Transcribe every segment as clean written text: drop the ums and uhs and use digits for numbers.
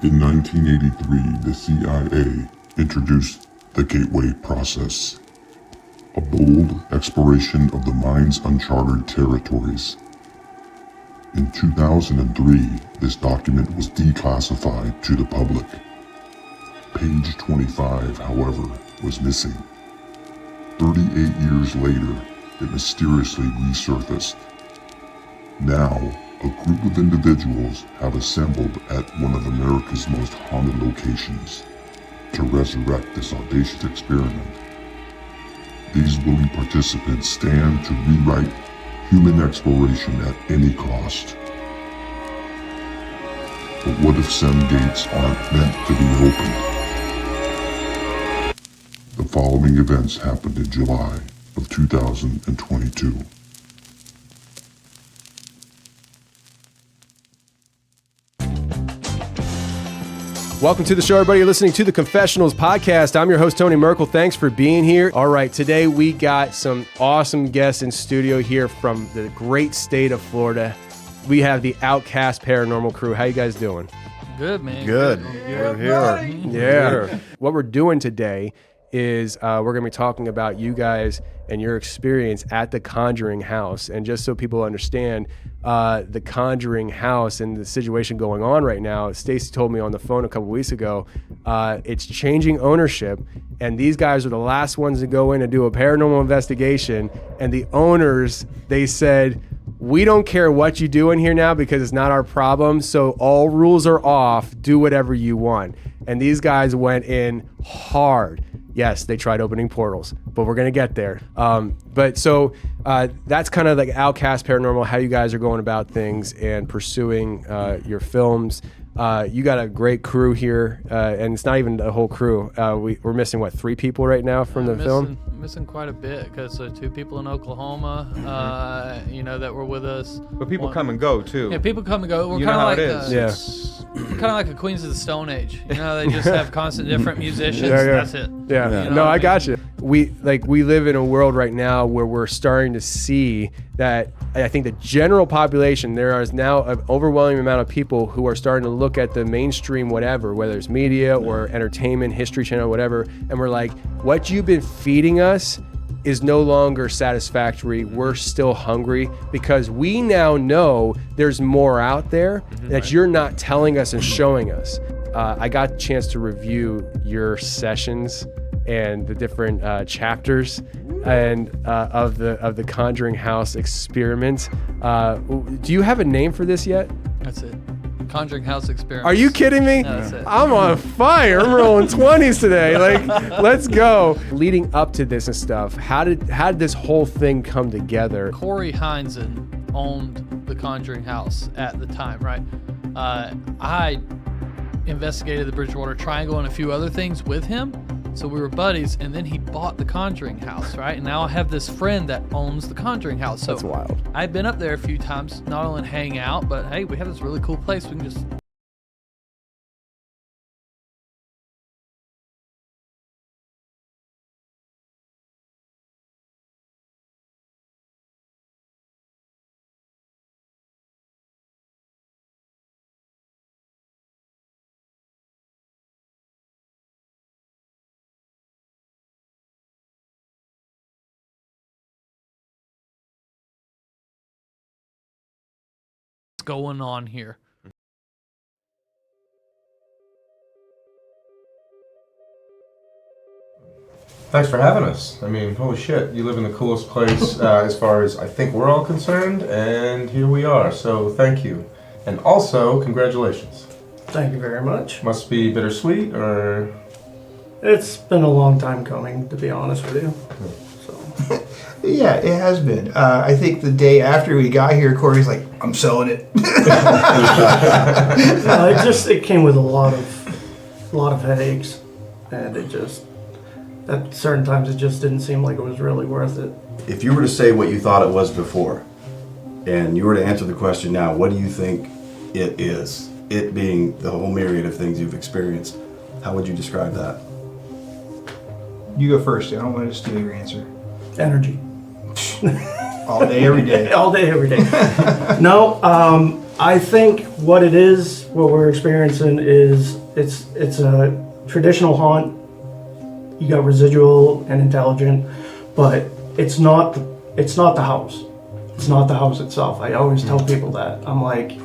In 1983, the CIA introduced the Gateway Process, a bold exploration of the mind's uncharted territories. In 2003, this document was declassified to the public. Page 25, however, was missing. 38 years later, it mysteriously resurfaced. Now, a group of individuals have assembled at one of America's most haunted locations to resurrect this audacious experiment. These willing participants stand to rewrite human exploration at any cost. But what if some gates aren't meant to be opened? The following events happened in July of 2022. Welcome to the show, everybody. You're listening to the Confessionals podcast. I'm your host, Tony Merkel. Thanks for being here. All right, today we got some awesome guests in studio here from the great state of Florida. We have the Outkast Paranormal crew. How you guys doing? Good, man. Good. We're here. Yeah. What we're doing today is we're going to be talking about you guys and your experience at the Conjuring House. And just so people understand, the Conjuring House and the situation going on right now, Stacy told me on the phone a couple weeks ago, it's changing ownership, and these guys are the last ones to go in and do a paranormal investigation. And the owners, they said, we don't care what you do in here now because it's not our problem, so all rules are off. Do whatever you want. And these guys went in hard. Yes, they tried opening portals, but we're going to get there. That's kind of like Outkast Paranormal, how you guys are going about things and pursuing your films. You got a great crew here, and it's not even a whole crew. We're missing, 3 people right now from the film? Missing quite a bit because 2 people in Oklahoma, that were with us. But people come and go, too. Yeah, people come and go. We're kind of like kind of like a Queens of the Stone Age. They just have constant different musicians. Yeah. That's it. Yeah. No, I got you. We live in a world right now where we're starting to see that. I think the general population, there is now an overwhelming amount of people who are starting to look at the mainstream whatever, whether it's media or entertainment, History Channel, whatever, and we're like, what you've been feeding us is no longer satisfactory. We're still hungry because we now know there's more out there that you're not telling us and showing us. I got a chance to review your sessions and the different chapters and of the Conjuring House experiment. Do you have a name for this yet? That's it. Conjuring House experiment. Are you kidding me? No, that's it. I'm on fire. I'm rolling 20s today. Let's go. Leading up to this and stuff, how did this whole thing come together? Corey Heinzen owned the Conjuring House at the time, right? I investigated the Bridgewater Triangle and a few other things with him. So we were buddies, and then he bought the Conjuring House, right? And now I have this friend that owns the Conjuring House. So that's wild. I've been up there a few times, not only to hang out, but hey, we have this really cool place. We can just... going on here. Thanks for having us. I mean, holy shit, you live in the coolest place as far as I think we're all concerned, and here we are, so thank you. And also, congratulations. Thank you very much. Must be bittersweet, or... It's been a long time coming, to be honest with you. So. Yeah, it has been. I think the day after we got here, Corey's like, I'm selling it. It came with a lot of headaches, and at certain times it just didn't seem like it was really worth it. If you were to say what you thought it was before, and you were to answer the question now, what do you think it is? It being the whole myriad of things you've experienced, how would you describe that? You go first. I don't want to steal your answer. Energy. All day, every day. All day, every day. No, I think what we're experiencing is it's a traditional haunt. You got residual and intelligent, but it's not the house. It's not the house itself. I always tell people that. I'm like,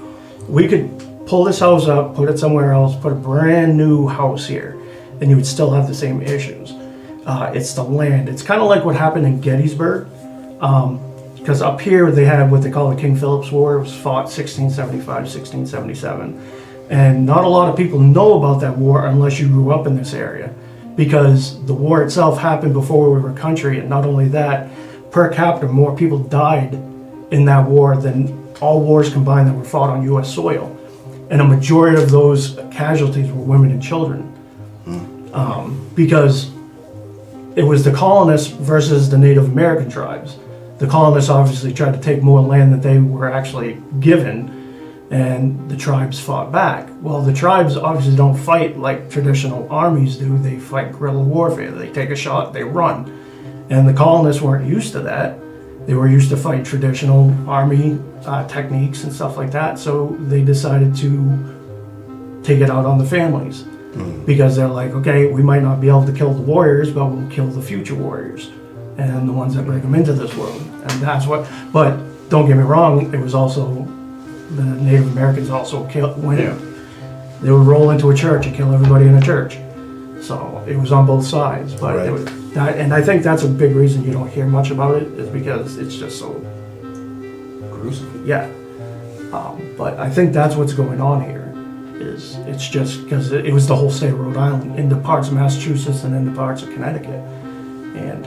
we could pull this house up, put it somewhere else, put a brand new house here, and you would still have the same issues. It's the land. It's kind of like what happened in Gettysburg. Because up here they had what they call the King Philip's War. It was fought 1675, 1677. And not a lot of people know about that war unless you grew up in this area. Because the war itself happened before we were a country, and not only that, per capita, more people died in that war than all wars combined that were fought on U.S. soil. And a majority of those casualties were women and children. Because it was the colonists versus the Native American tribes. The colonists obviously tried to take more land than they were actually given, and the tribes fought back. Well, the tribes obviously don't fight like traditional armies do. They fight guerrilla warfare. They take a shot, they run. And the colonists weren't used to that. They were used to fight traditional army techniques and stuff like that. So they decided to take it out on the families. Because they're like, okay, we might not be able to kill the warriors, but we'll kill the future warriors and the ones that bring them into this world. And that's what, but don't get me wrong, it was also, the Native Americans also went. They would roll into a church and kill everybody in a church. So it was on both sides. But Right. it was that, and I think that's a big reason you don't hear much about it, is because it's just so Gruesome. yeah. But I think that's what's going on here. Is it's just because it was the whole state of Rhode Island, into parts of Massachusetts and into parts of Connecticut. And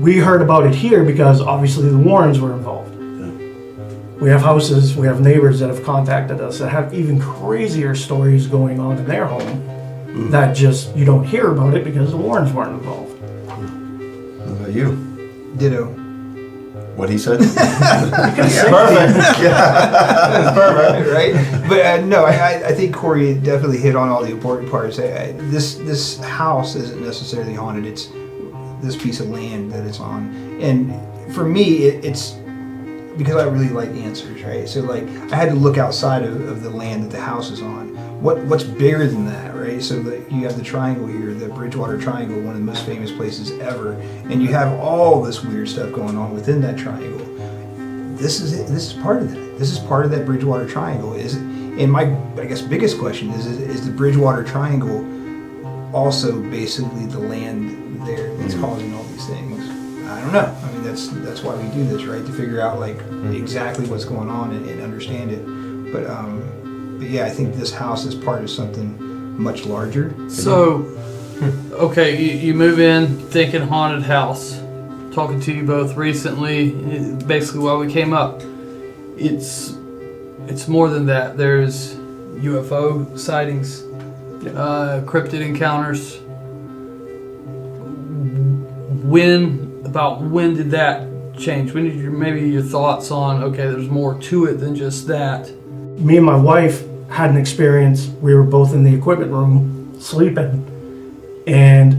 we heard about it here because obviously the Warrens were involved. We have houses, we have neighbors that have contacted us that have even crazier stories going on in their home that just, you don't hear about it because the Warrens weren't involved. What about you? Ditto. What he said? Perfect. That's perfect. Right? But no, I think Corey definitely hit on all the important parts. This house isn't necessarily haunted. It's this piece of land that it's on. And for me, it's because I really like answers, right? So like I had to look outside of the land that the house is on. What's bigger than that, right? So that you have the triangle here, the Bridgewater Triangle, one of the most famous places ever, and you have all this weird stuff going on within that triangle. This is part of that. This is part of that Bridgewater Triangle. And my, I guess, biggest question is the Bridgewater Triangle also basically the land there that's causing all these things? I don't know. I mean, that's why we do this, right? To figure out like exactly what's going on and understand it. But yeah, I think this house is part of something much larger. So, okay, you move in thinking haunted house. Talking to you both recently, basically while we came up, it's more than that. There's UFO sightings, cryptid encounters. When did that change? When did maybe your thoughts on, okay, there's more to it than just that? Me and my wife had an experience. We were both in the equipment room sleeping, and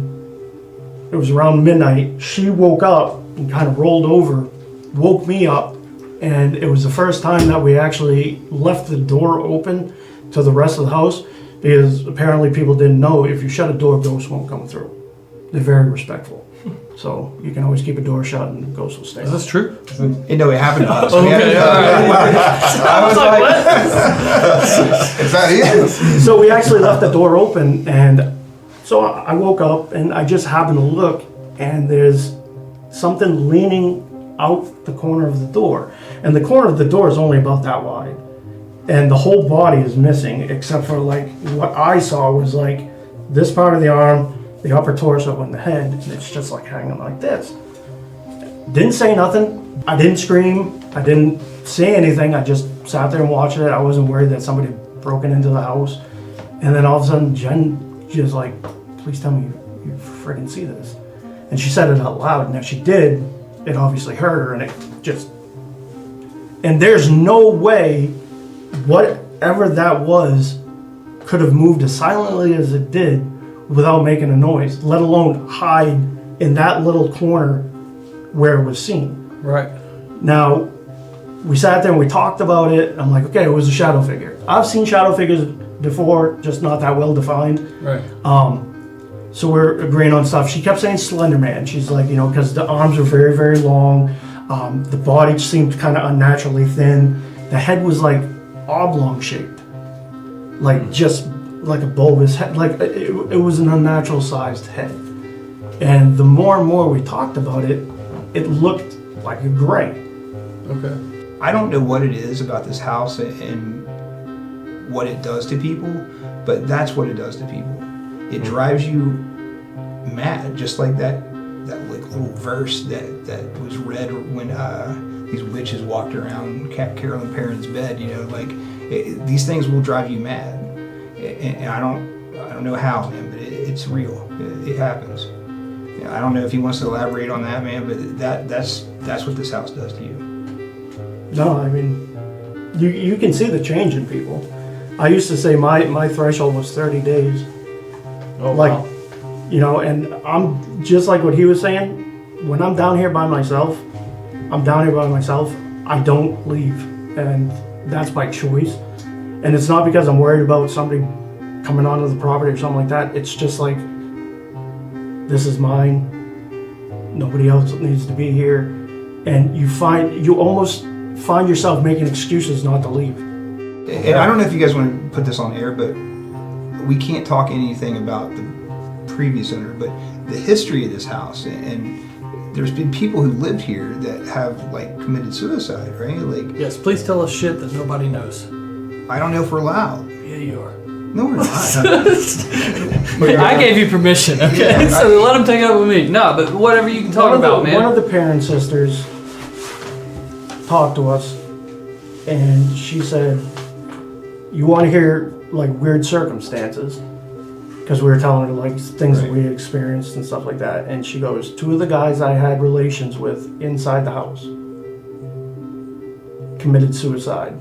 it was around midnight. She woke up and kind of rolled over, woke me up, and it was the first time that we actually left the door open to the rest of the house, because apparently people didn't know if you shut a door, ghosts won't come through. They're very respectful. So you can always keep a door shut and the ghost will stay. Is this true? And no, it happened to us. Okay, all right. I was like, it's that easy. So we actually left the door open, and so I woke up and I just happened to look, and there's something leaning out the corner of the door. And the corner of the door is only about that wide. And the whole body is missing, except for like what I saw was like this part of the arm, the upper torso, and the head, and it's just like hanging like this. Didn't say nothing. I didn't scream. I didn't say anything. I just sat there and watched it. I wasn't worried that somebody had broken into the house. And then all of a sudden, Jen, she was like, please tell me you friggin' see this. And she said it out loud, and if she did, it obviously hurt her, and it just... And there's no way whatever that was could have moved as silently as it did without making a noise, let alone hide in that little corner where it was seen. Right. Now, we sat there and we talked about it. And I'm like, okay, it was a shadow figure. I've seen shadow figures before, just not that well defined. Right. So we're agreeing on stuff. She kept saying Slender Man. She's like, you know, because the arms were very, very long. The body seemed kind of unnaturally thin. The head was like oblong shaped, like just like a bulbous head. Like it was an unnatural sized head. And the more and more we talked about it, it looked like a gray. Okay. I don't know what it is about this house and what it does to people, but that's what it does to people. It drives you mad, just like that like little verse that was read when these witches walked around Carolyn Perrin's bed. You know, like these things will drive you mad, and I don't know how, man, but it's real. It happens. I don't know if he wants to elaborate on that, man, but that's what this house does to you. No, I mean, you can see the change in people. I used to say my threshold was 30 days. Oh, Like, wow. you know, and I'm just like what he was saying. When I'm down here by myself, I'm down here by myself. I don't leave, and that's by choice. And it's not because I'm worried about somebody coming onto the property or something like that. It's just like, this is mine. Nobody else needs to be here. And you almost find yourself making excuses not to leave. And I don't know if you guys want to put this on air, but we can't talk anything about the previous owner, but the history of this house, and there's been people who lived here that have like committed suicide, right? Like, Yes, please tell us shit that nobody knows. I don't know if we're allowed. Yeah, you are. No, we're not. I gave you permission, okay? So let him take it up with me. No, but whatever you can talk about, man. One of the parent sisters talked to us, and she said, you want to hear like weird circumstances? Because we were telling her like things that we had experienced and stuff like that. And she goes, 2 of the guys I had relations with inside the house committed suicide.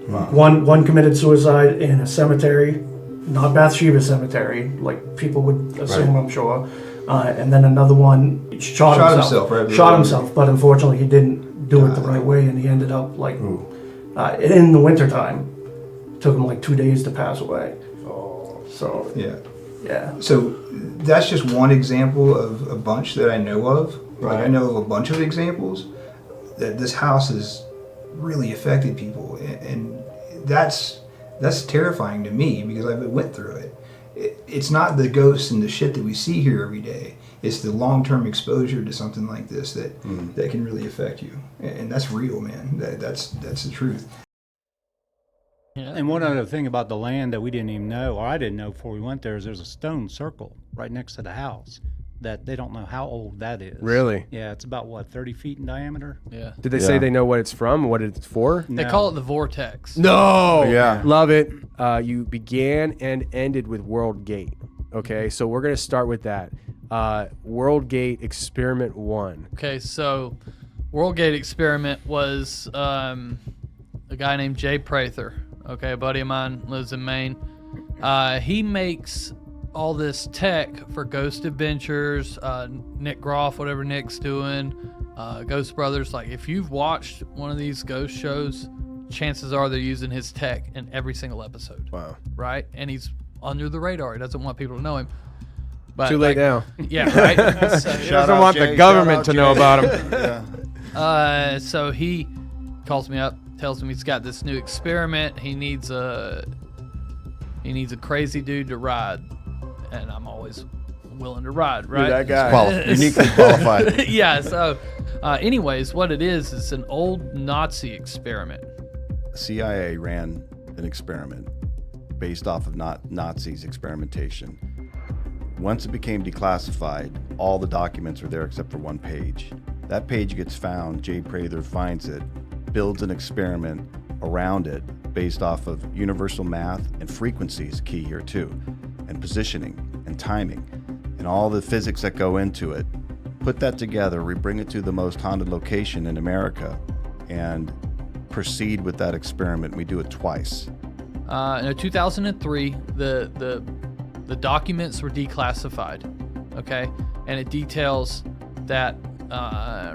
Wow. One committed suicide in a cemetery, not Bathsheba Cemetery, like people would assume, I'm sure. And then another one shot himself. Right? Shot himself, but unfortunately he didn't do it the right way, and he ended up like in the wintertime. Took him like 2 days to pass away. So yeah. So that's just one example of a bunch that I know of. Like I know of a bunch of examples that this house has really affected people, and that's terrifying to me because I went through it. It's not the ghosts and the shit that we see here every day. It's the long-term exposure to something like this that can really affect you, and that's real, man. That's the truth. Yeah. And one other thing about the land that we didn't even know, or I didn't know before we went there, is there's a stone circle right next to the house that they don't know how old that is. Really? Yeah, it's about, 30 feet in diameter? Yeah. Did they say they know what it's from, what it's for? They call it the vortex. No. Yeah. Love it. You began and ended with World Gate. Okay, so we're gonna start with that. World Gate Experiment 1. Okay, so World Gate Experiment was a guy named Jay Prather. Okay, a buddy of mine lives in Maine. He makes all this tech for Ghost Adventures, Nick Groff, whatever Nick's doing, Ghost Brothers. Like, if you've watched one of these ghost shows, chances are they're using his tech in every single episode. Wow. Right? And he's under the radar. He doesn't want people to know him. But Too late now. Yeah, right? So, He doesn't want the government to know about him. so he calls me up, tells me he's got this new experiment. He needs a crazy dude to ride, and I'm always willing to ride, right? That guy. Uniquely qualified. Yeah. So, anyways, what it is an old Nazi experiment. CIA ran an experiment based off of Nazis' experimentation. Once it became declassified, all the documents are there except for one page. That page gets found, Jay Prather finds it, builds an experiment around it based off of universal math, and frequency is key here too, and positioning and timing and all the physics that go into it. Put that together, we bring it to the most haunted location in America and proceed with that experiment. We do it twice. In 2003, the documents were declassified, okay? And it details that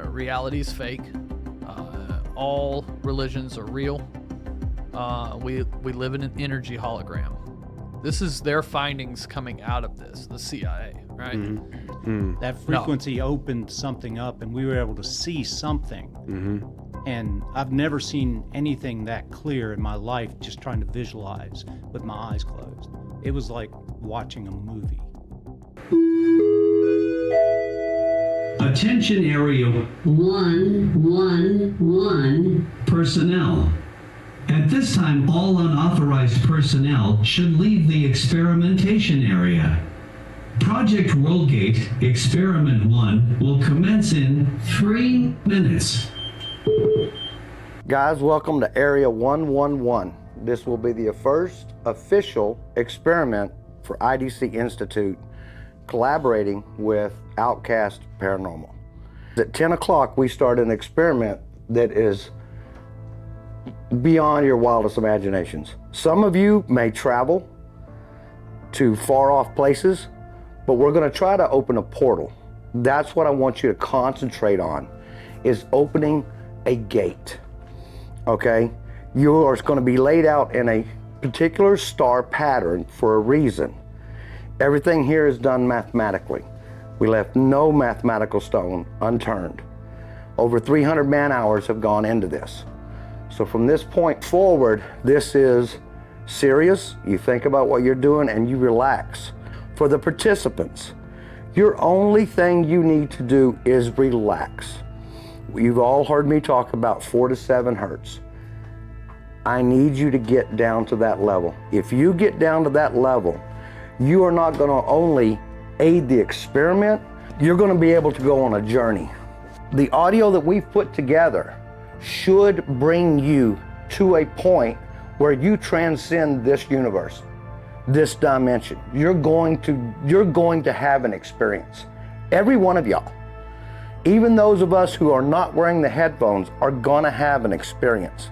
reality is fake. all religions are real. We live in an energy hologram. This is their findings coming out of this, the CIA, right? That frequency opened something up, and we were able to see something. And I've never seen anything that clear in my life, just trying to visualize with my eyes closed. It was like watching a movie. Attention Area 111 personnel. At this time, all unauthorized personnel should leave the experimentation area. Project Worldgate Experiment 1 will commence in 3 minutes. Guys, welcome to Area 111. This will be the first official experiment for IDC Institute collaborating with Outkast Paranormal. At 10 o'clock, we start an experiment that is beyond your wildest imaginations. Some of you may travel to far off places, but we're going to try to open a portal. That's what I want you to concentrate on, is opening a gate. Okay? You are going to be laid out in a particular star pattern for a reason. Everything here is done mathematically. We left no mathematical stone unturned. Over 300 man-hours have gone into this. So from this point forward, this is serious. You think about what you're doing and you relax. For the participants, your only thing you need to do is relax. You've all heard me talk about 4 to 7 hertz. I need you to get down to that level. If you get down to that level, you are not going to only aid the experiment, you're going to be able to go on a journey. The audio that we've put together should bring you to a point where you transcend this universe, this dimension. You're going to have an experience. Every one of y'all, even those of us who are not wearing the headphones, are gonna have an experience.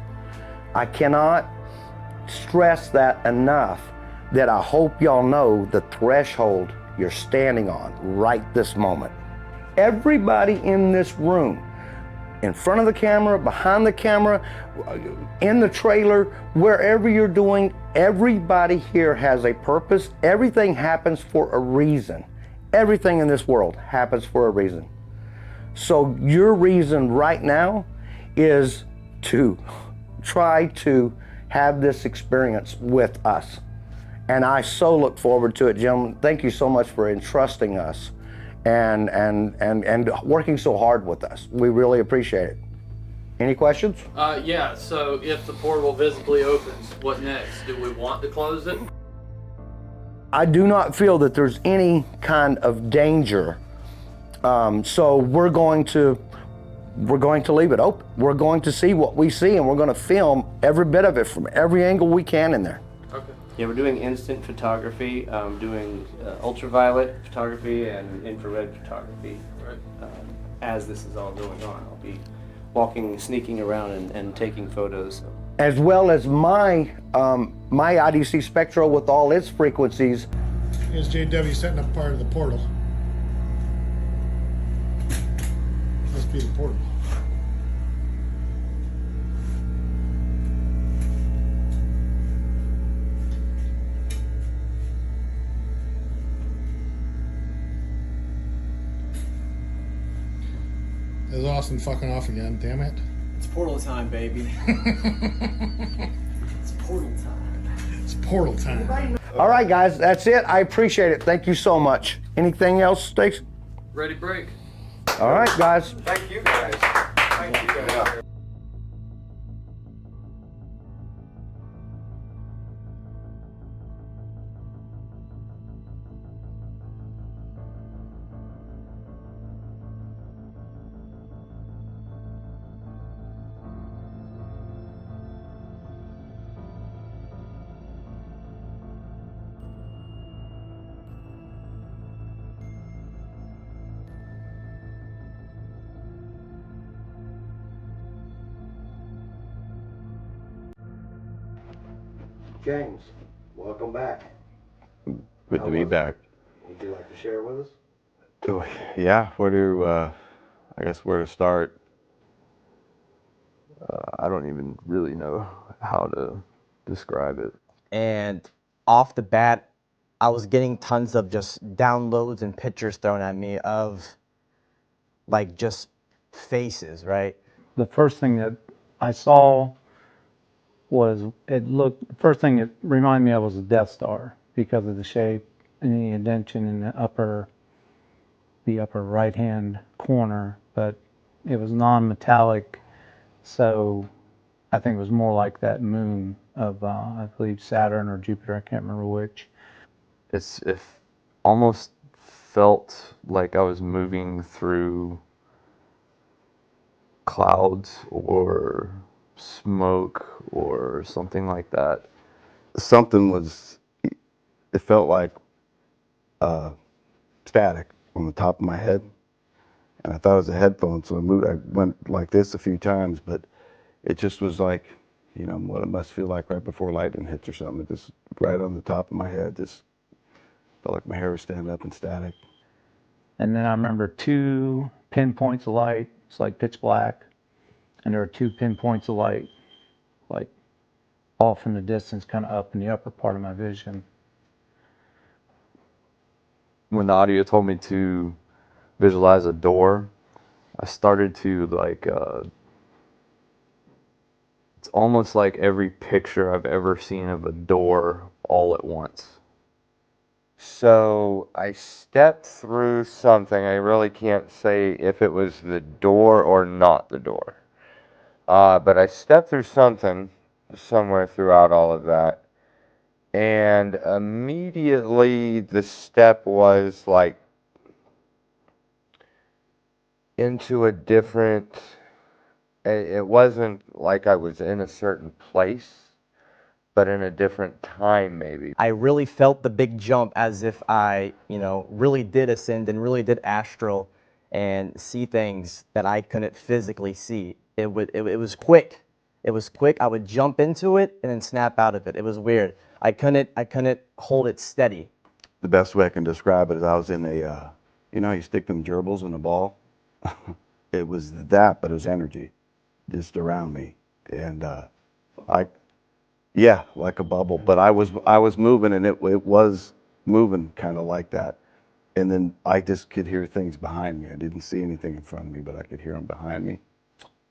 I cannot stress that enough, that I hope y'all know the threshold you're standing on right this moment. Everybody in this room, in front of the camera, behind the camera, in the trailer, wherever you're doing, everybody here has a purpose. Everything happens for a reason. Everything in this world happens for a reason. So your reason right now is to try to have this experience with us. And I so look forward to it, gentlemen. Thank you so much for entrusting us and working so hard with us. We really appreciate it. Any questions? Yeah, so if the portal visibly opens, what next? Do we want to close it? I do not feel that there's any kind of danger. So we're going to leave it open. We're going to see what we see, and we're going to film every bit of it from every angle we can in there. Okay. Yeah, we're doing instant photography, doing ultraviolet photography and infrared photography. Right. As this is all going on, I'll be walking, sneaking around and taking photos. As well as my IDC Spectro with all its frequencies. Here's JW setting up part of the portal. Must be the portal. There's Austin fucking off again, damn it. It's portal time, baby. It's portal time. It's portal time. All right, guys, that's it. I appreciate it. Thank you so much. Anything else, Stacy? Ready, break. All right, guys. Thank you guys. Thank you guys. James, welcome back. Good to be back. Would you like to share with us? Yeah, I guess where to start. I don't even really know how to describe it. And off the bat, I was getting tons of just downloads and pictures thrown at me of like just faces, right? The first thing that I saw was, the first thing it reminded me of was a Death Star because of the shape and the indentation in the upper right hand corner, but it was non-metallic, so I think it was more like that moon of I believe Saturn or Jupiter, I can't remember which. It almost felt like I was moving through clouds or smoke or something like that. Something was, it felt like static on the top of my head. And I thought it was a headphone, so I went like this a few times, but it just was like, you know, what it must feel like right before lightning hits or something. It just right on the top of my head, just felt like my hair was standing up in static. And then I remember 2 pinpoints of light. It's like pitch black. And there were 2 pinpoints of light, like off in the distance, kind of up in the upper part of my vision. When the audio told me to visualize a door, I started to like, it's almost like every picture I've ever seen of a door all at once. So I stepped through something. I really can't say if it was the door or not the door. But I stepped through something somewhere throughout all of that. And immediately the step was like into a different, it wasn't like I was in a certain place, but in a different time maybe. I really felt the big jump as if I, really did ascend and really did astral and see things that I couldn't physically see. It was quick. It was quick. I would jump into it and then snap out of it. It was weird. I couldn't hold it steady. The best way I can describe it is I was in a, you know how you stick them gerbils in a ball? It was that, but it was energy just around me. And yeah, like a bubble. But I was moving, and it was moving kind of like that. And then I just could hear things behind me. I didn't see anything in front of me, but I could hear them behind me.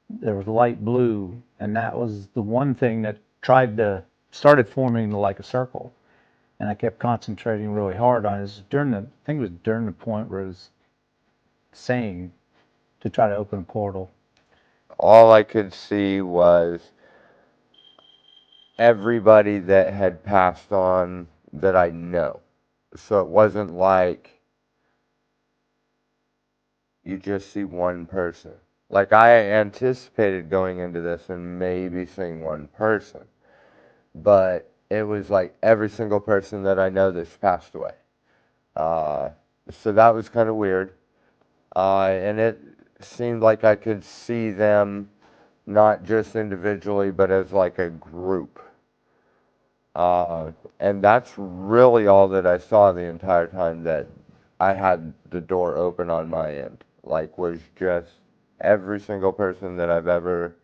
There was light blue, and that was the one thing that started forming like a circle. And I kept concentrating really hard on it. I think it was during the point where it was saying to try to open a portal. All I could see was everybody that had passed on that I know. So it wasn't like you just see one person. Like I anticipated going into this and maybe seeing one person, but it was like every single person that I know that's passed away. So that was kind of weird. And it seemed like I could see them not just individually, but as like a group. And that's really all that I saw the entire time that I had the door open on my end. Like, was just every single person that I've ever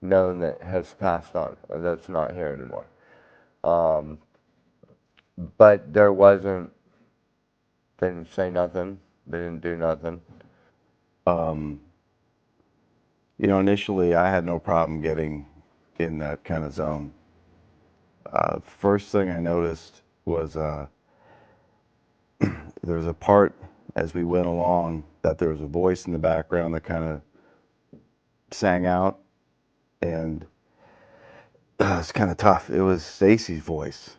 known that has passed on, that's not here anymore. But there wasn't, they didn't say nothing, they didn't do nothing. You know, initially I had no problem getting in that kind of zone. First thing I noticed was there was a part as we went along that there was a voice in the background that kind of sang out, and it's kind of tough. It was Stacy's voice.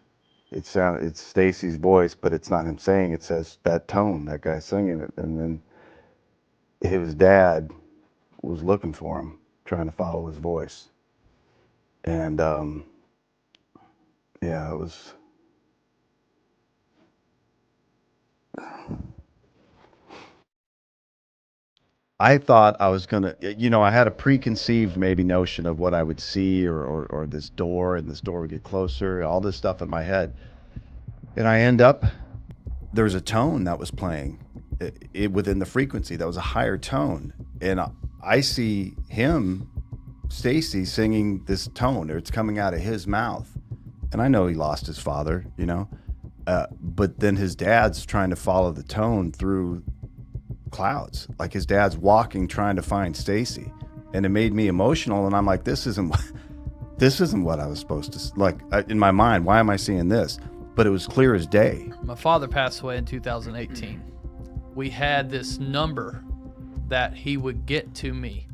It's Stacy's voice, but it's not him saying. It says that tone, that guy singing it, and then his dad was looking for him, trying to follow his voice, and yeah, it was. I thought I was gonna, you know, I had a preconceived maybe notion of what I would see, or this door, and this door would get closer, all this stuff in my head. And I end up, there was a tone that was playing within the frequency that was a higher tone. And I see him Stacy singing this tone, or it's coming out of his mouth. And I know he lost his father, you know, but then his dad's trying to follow the tone through clouds. Like his dad's walking, trying to find Stacy. And it made me emotional. And I'm like, this isn't what I was supposed to, like, in my mind, why am I seeing this? But it was clear as day. My father passed away in 2018. We had this number that he would get to me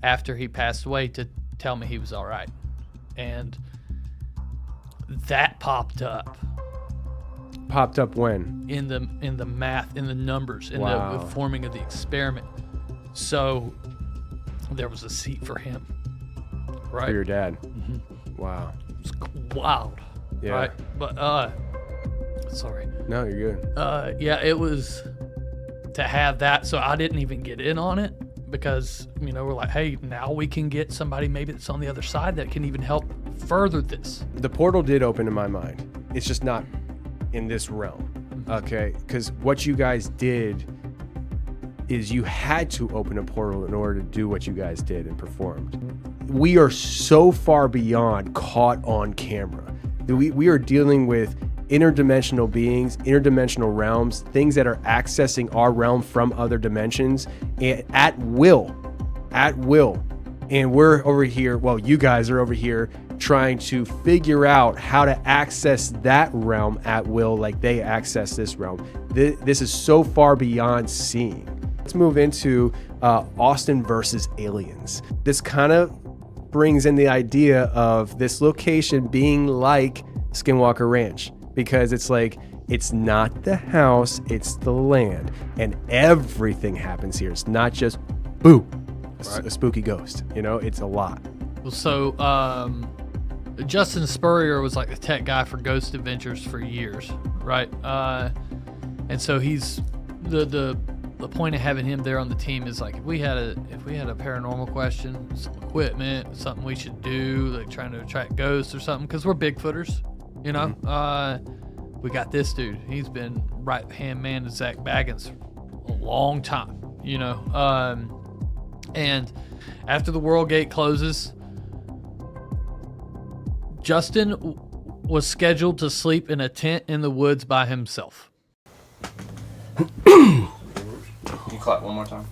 after he passed away to tell me he was all right. And that popped up. Popped up when? In the math, in the numbers, in Wow. the forming of the experiment. So there was a seat for him. Right. For your dad. Mm-hmm. Wow. It's wild. Yeah. Right. But sorry. No, you're good. Yeah, it was to have that. So I didn't even get in on it because, you know, we're like, hey, now we can get somebody maybe that's on the other side that can even help further this. The portal did open in my mind. It's just not in this realm. Okay. Because what you guys did is you had to open a portal in order to do what you guys did and performed. We are so far beyond caught on camera. We are dealing with interdimensional beings, interdimensional realms, things that are accessing our realm from other dimensions and at will. And we're over here, well, you guys are over here trying to figure out how to access that realm at will like they access this realm. This is so far beyond seeing. Let's move into Austin versus aliens. This kind of brings in the idea of this location being like Skinwalker Ranch, because it's like, it's not the house, it's the land, and everything happens here. It's not just boo, a spooky ghost, you know, it's a lot. Well, so Justin Spurrier was like the tech guy for Ghost Adventures for years, right? And so he's the point of having him there on the team is like, if we had a paranormal question, some equipment, something we should do, like trying to attract ghosts or something, because we're Bigfooters, you know. We got this dude. He's been right hand man to Zach Baggins a long time, you know. And after the World Gate closes, Justin was scheduled to sleep in a tent in the woods by himself. Can you clap one more time?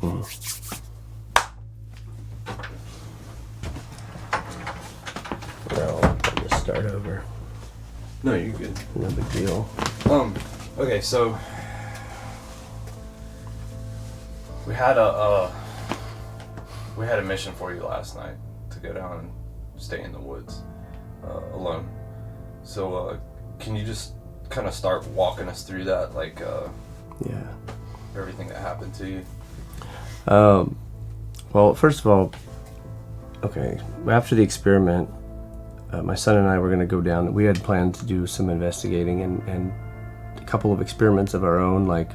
No, I'll just start over. No, you're good. No big deal. Okay, so we had a mission for you last night to go down and stay in the woods alone. So can you just kind of start walking us through that, like yeah, everything that happened to you? Well, first of all, okay, after the experiment, my son and I were going to go down. We had planned to do some investigating and a couple of experiments of our own, like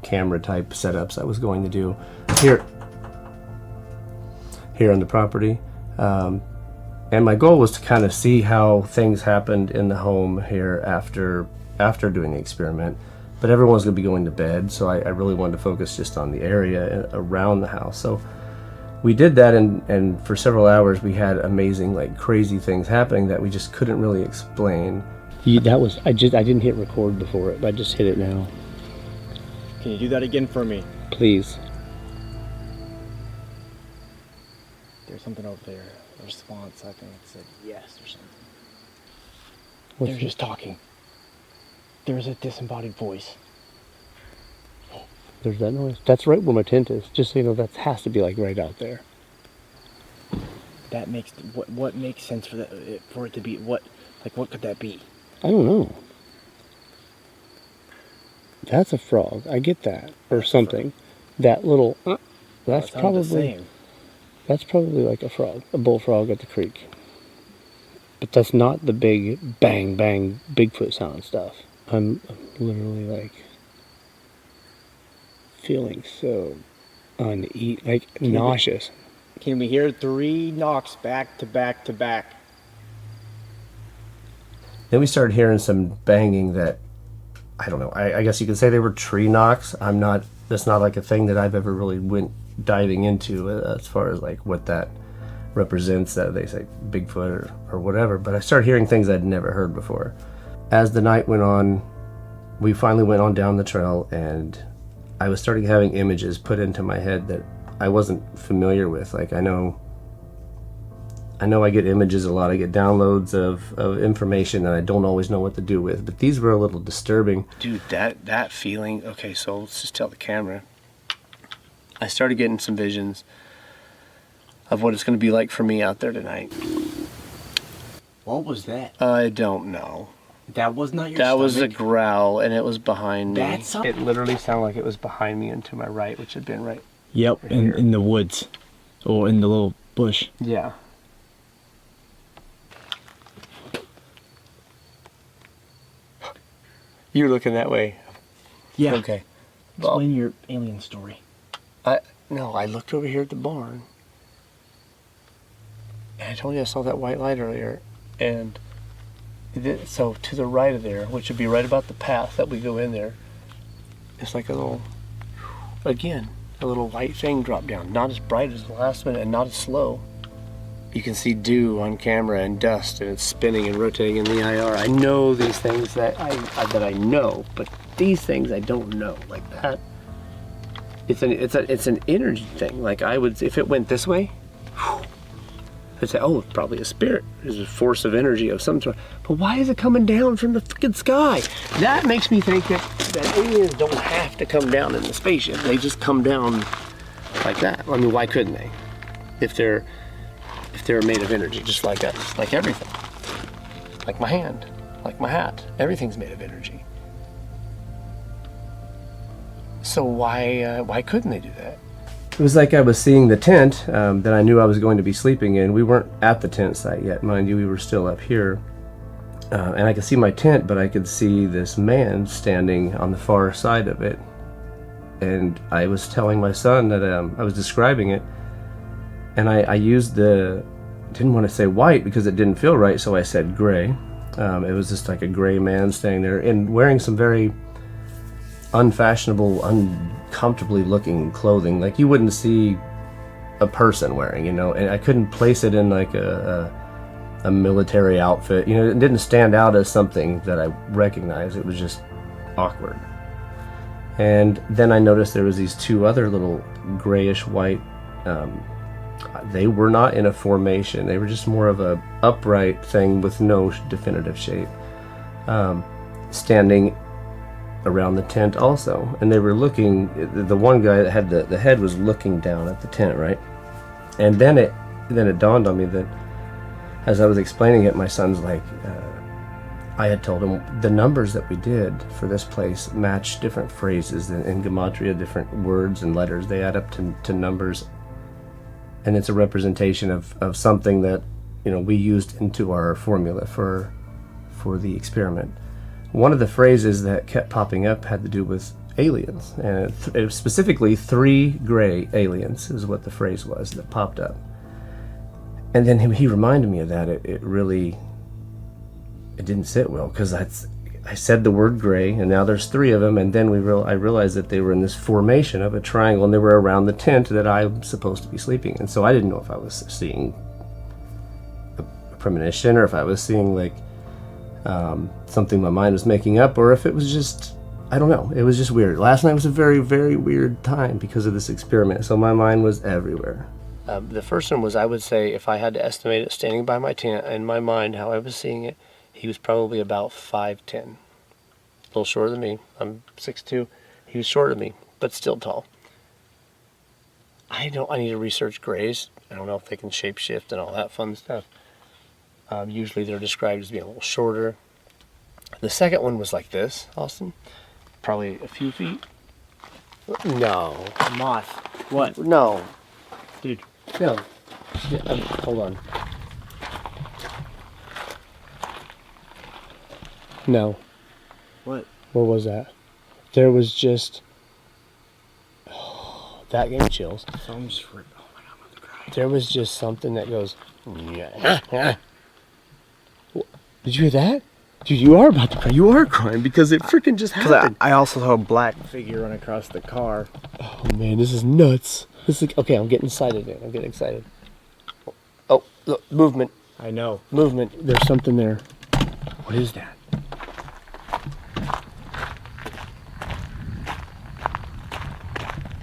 camera type setups I was going to do here on the property. And my goal was to kind of see how things happened in the home here after doing the experiment. But everyone's going to be going to bed, so I really wanted to focus just on the area around the house. So we did that, and for several hours we had amazing, like, crazy things happening that we just couldn't really explain. I didn't hit record before it, but I just hit it now. Can you do that again for me? Please. There's something over there. A response, I think it said yes or something. They're just talking. There's a disembodied voice. There's that noise. That's right where my tent is. Just so you know, that has to be like right out there. That makes what makes sense for that, for it to be what could that be? I don't know. That's a frog. I get that, or something. That little. That's probably. That's probably like a frog, a bullfrog at the creek. But that's not the big bang bang Bigfoot sound stuff. I'm literally like feeling so uneasy, like nauseous. Can we hear 3 knocks back to back to back? Then we started hearing some banging that, I don't know, I guess you could say they were tree knocks. That's not like a thing that I've ever really went diving into as far as like what that represents, that they say Bigfoot or whatever, but I started hearing things I'd never heard before. As the night went on, we finally went on down the trail, and I was starting having images put into my head that I wasn't familiar with. Like I know I get images a lot. I get downloads of information that I don't always know what to do with, but these were a little disturbing. Dude, that feeling, okay, so let's just tell the camera. I started getting some visions of what it's going to be like for me out there tonight. What was that? I don't know. That was not your That stomach? was a growl, and it was behind me. That's It literally sounded like it was behind me and to my right, which had been right. Yep, in the woods. Or in the little bush. Yeah. You're looking that way. Yeah. Okay. Explain your alien story. No, I looked over here at the barn. And I told you I saw that white light earlier. And so to the right of there, which would be right about the path that we go in there, it's like a little, again, a little white thing dropped down. Not as bright as the last one and not as slow. You can see dew on camera and dust, and it's spinning and rotating in the IR. I know these things that I know, but these things I don't know. Like that, it's an energy thing. Like I would, if it went this way, I'd say, oh, it's probably a spirit. There's a force of energy of some sort. But why is it coming down from the freaking sky? That makes me think that aliens don't have to come down in the spaceship. They just come down like that. I mean, why couldn't they? If they're made of energy, just like us, like everything. Like my hand, like my hat. Everything's made of energy. So why couldn't they do that? It was like I was seeing the tent that I knew I was going to be sleeping in. We weren't at the tent site yet, mind you, we were still up here. And I could see my tent, but I could see this man standing on the far side of it. And I was telling my son that I was describing it, and I used didn't want to say white because it didn't feel right, so I said gray. It was just like a gray man standing there and wearing some very unfashionable, uncomfortably looking clothing, like you wouldn't see a person wearing, and I couldn't place it in like a military outfit. It didn't stand out as something that I recognized. It was just awkward. And then I noticed there was these two other little grayish white, they were not in a formation. They were just more of a upright thing with no definitive shape, standing around the tent also. And they were looking, the one guy that had the head was looking down at the tent, right? And then it dawned on me that as I was explaining it, my son's like, I had told him the numbers that we did for this place match different phrases in gematria, different words and letters. They add up to numbers. And it's a representation of something that we used into our formula for the experiment. One of the phrases that kept popping up had to do with aliens, and it was specifically 3 gray aliens is what the phrase was that popped up. And then he reminded me of that. It really didn't sit well, because I said the word gray, and now there's 3 of them, and then I realized that they were in this formation of a triangle, and they were around the tent that I'm supposed to be sleeping in. So I didn't know if I was seeing a premonition, or if I was seeing like something my mind was making up, or if it was just, I don't know. It was just weird. Last night was a very, very weird time because of this experiment, so my mind was everywhere. The first one was, I would say, if I had to estimate it standing by my tent, in my mind, how I was seeing it, he was probably about 5'10", a little shorter than me. I'm 6'2". He was shorter than me, but still tall. I need to research grays. I don't know if they can shapeshift and all that fun stuff. Usually they're described as being a little shorter. The second one was like this, Austin. Probably a few feet. No. Moth. What? No. Dude. No. Yeah, hold on. No. What? What was that? There was just... that gave me chills. Thumbs for... Oh my God, I'm about to cry. There was just something that goes... Did you hear that? Dude, you are about to cry. You are crying because it freaking just happened. I also saw a black figure run across the car. Oh man, this is nuts. This is okay. I'm getting excited, man. I'm getting excited. Oh, look, movement. I know. Movement. There's something there. What is that?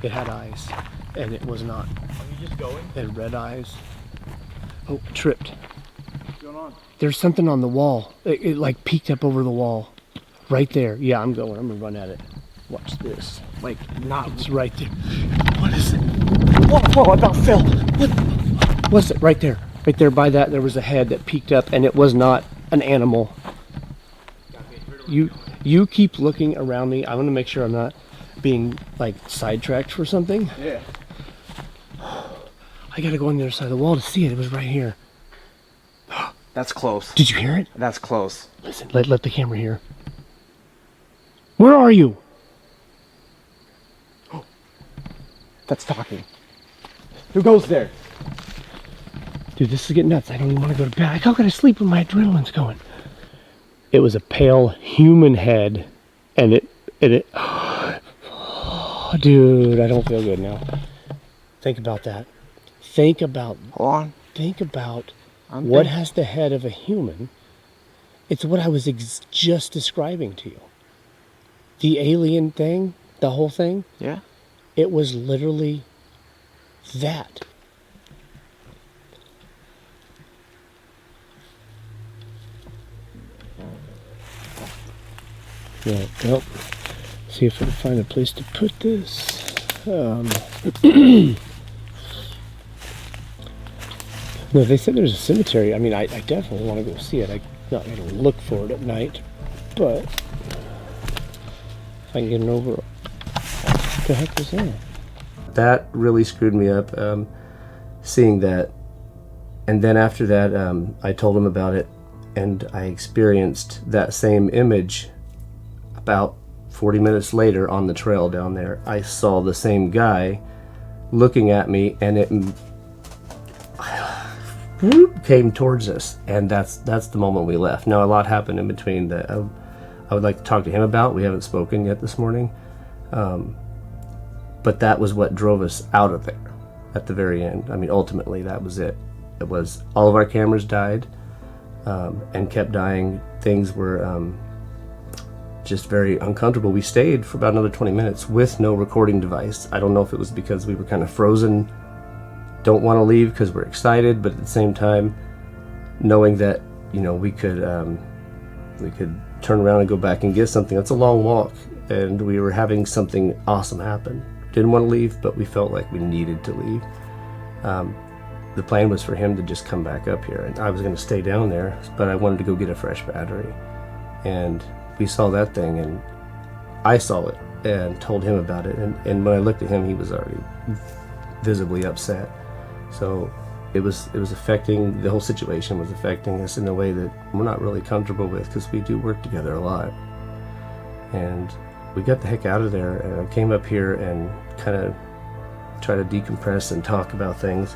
It had eyes, and it was not. Are you just going? It had red eyes. Oh, it tripped. What's going on? There's something on the wall. It like peeked up over the wall. Right there. Yeah, I'm going. I'm gonna run at it. Watch this. Like, not. It's right there. What is it? Whoa, I about fell. What? What's it? Right there. Right there by that, there was a head that peeked up, and it was not an animal. You keep looking around me. I want to make sure I'm not being like sidetracked for something. Yeah. I gotta go on the other side of the wall to see it. It was right here. That's close. Did you hear it? That's close. Listen, let the camera hear. Where are you? That's talking. Who goes there? Dude, this is getting nuts. I don't even want to go to bed. How could I sleep when my adrenaline's going? It was a pale human head, and it dude, I don't feel good now. Think about that. Think about. Hold on. Think about I'm what thinking. has the head of a human. It's what I was just describing to you. The alien thing, the whole thing. Yeah. It was literally that. Yeah, well, see if I can find a place to put this. No, they said there's a cemetery. I mean, I definitely want to go see it. I'm not going to look for it at night, but if I can get an overall. What the heck was that? That really screwed me up, seeing that. And then after that, I told him about it, and I experienced that same image about 40 minutes later on the trail down there. I saw the same guy looking at me, and it came towards us, and that's the moment we left. Now, a lot happened in between that I would like to talk to him about. We haven't spoken yet this morning, but that was what drove us out of there at the very end. I mean, ultimately, that was it. It was all of our cameras died and kept dying. Things were just very uncomfortable. We stayed for about another 20 minutes with no recording device. I don't know if it was because we were kind of frozen, don't want to leave because we're excited, but at the same time, knowing that, you know, we could turn around and go back and get something. That's a long walk, and we were having something awesome happen. Didn't want to leave, but we felt like we needed to leave. The plan was for him to just come back up here, and I was going to stay down there, but I wanted to go get a fresh battery. And we saw that thing, and I saw it and told him about it, and when I looked at him, he was already visibly upset. So it was affecting, the whole situation was affecting us in a way that we're not really comfortable with, because we do work together a lot. And we got the heck out of there, and I came up here and kind of tried to decompress and talk about things,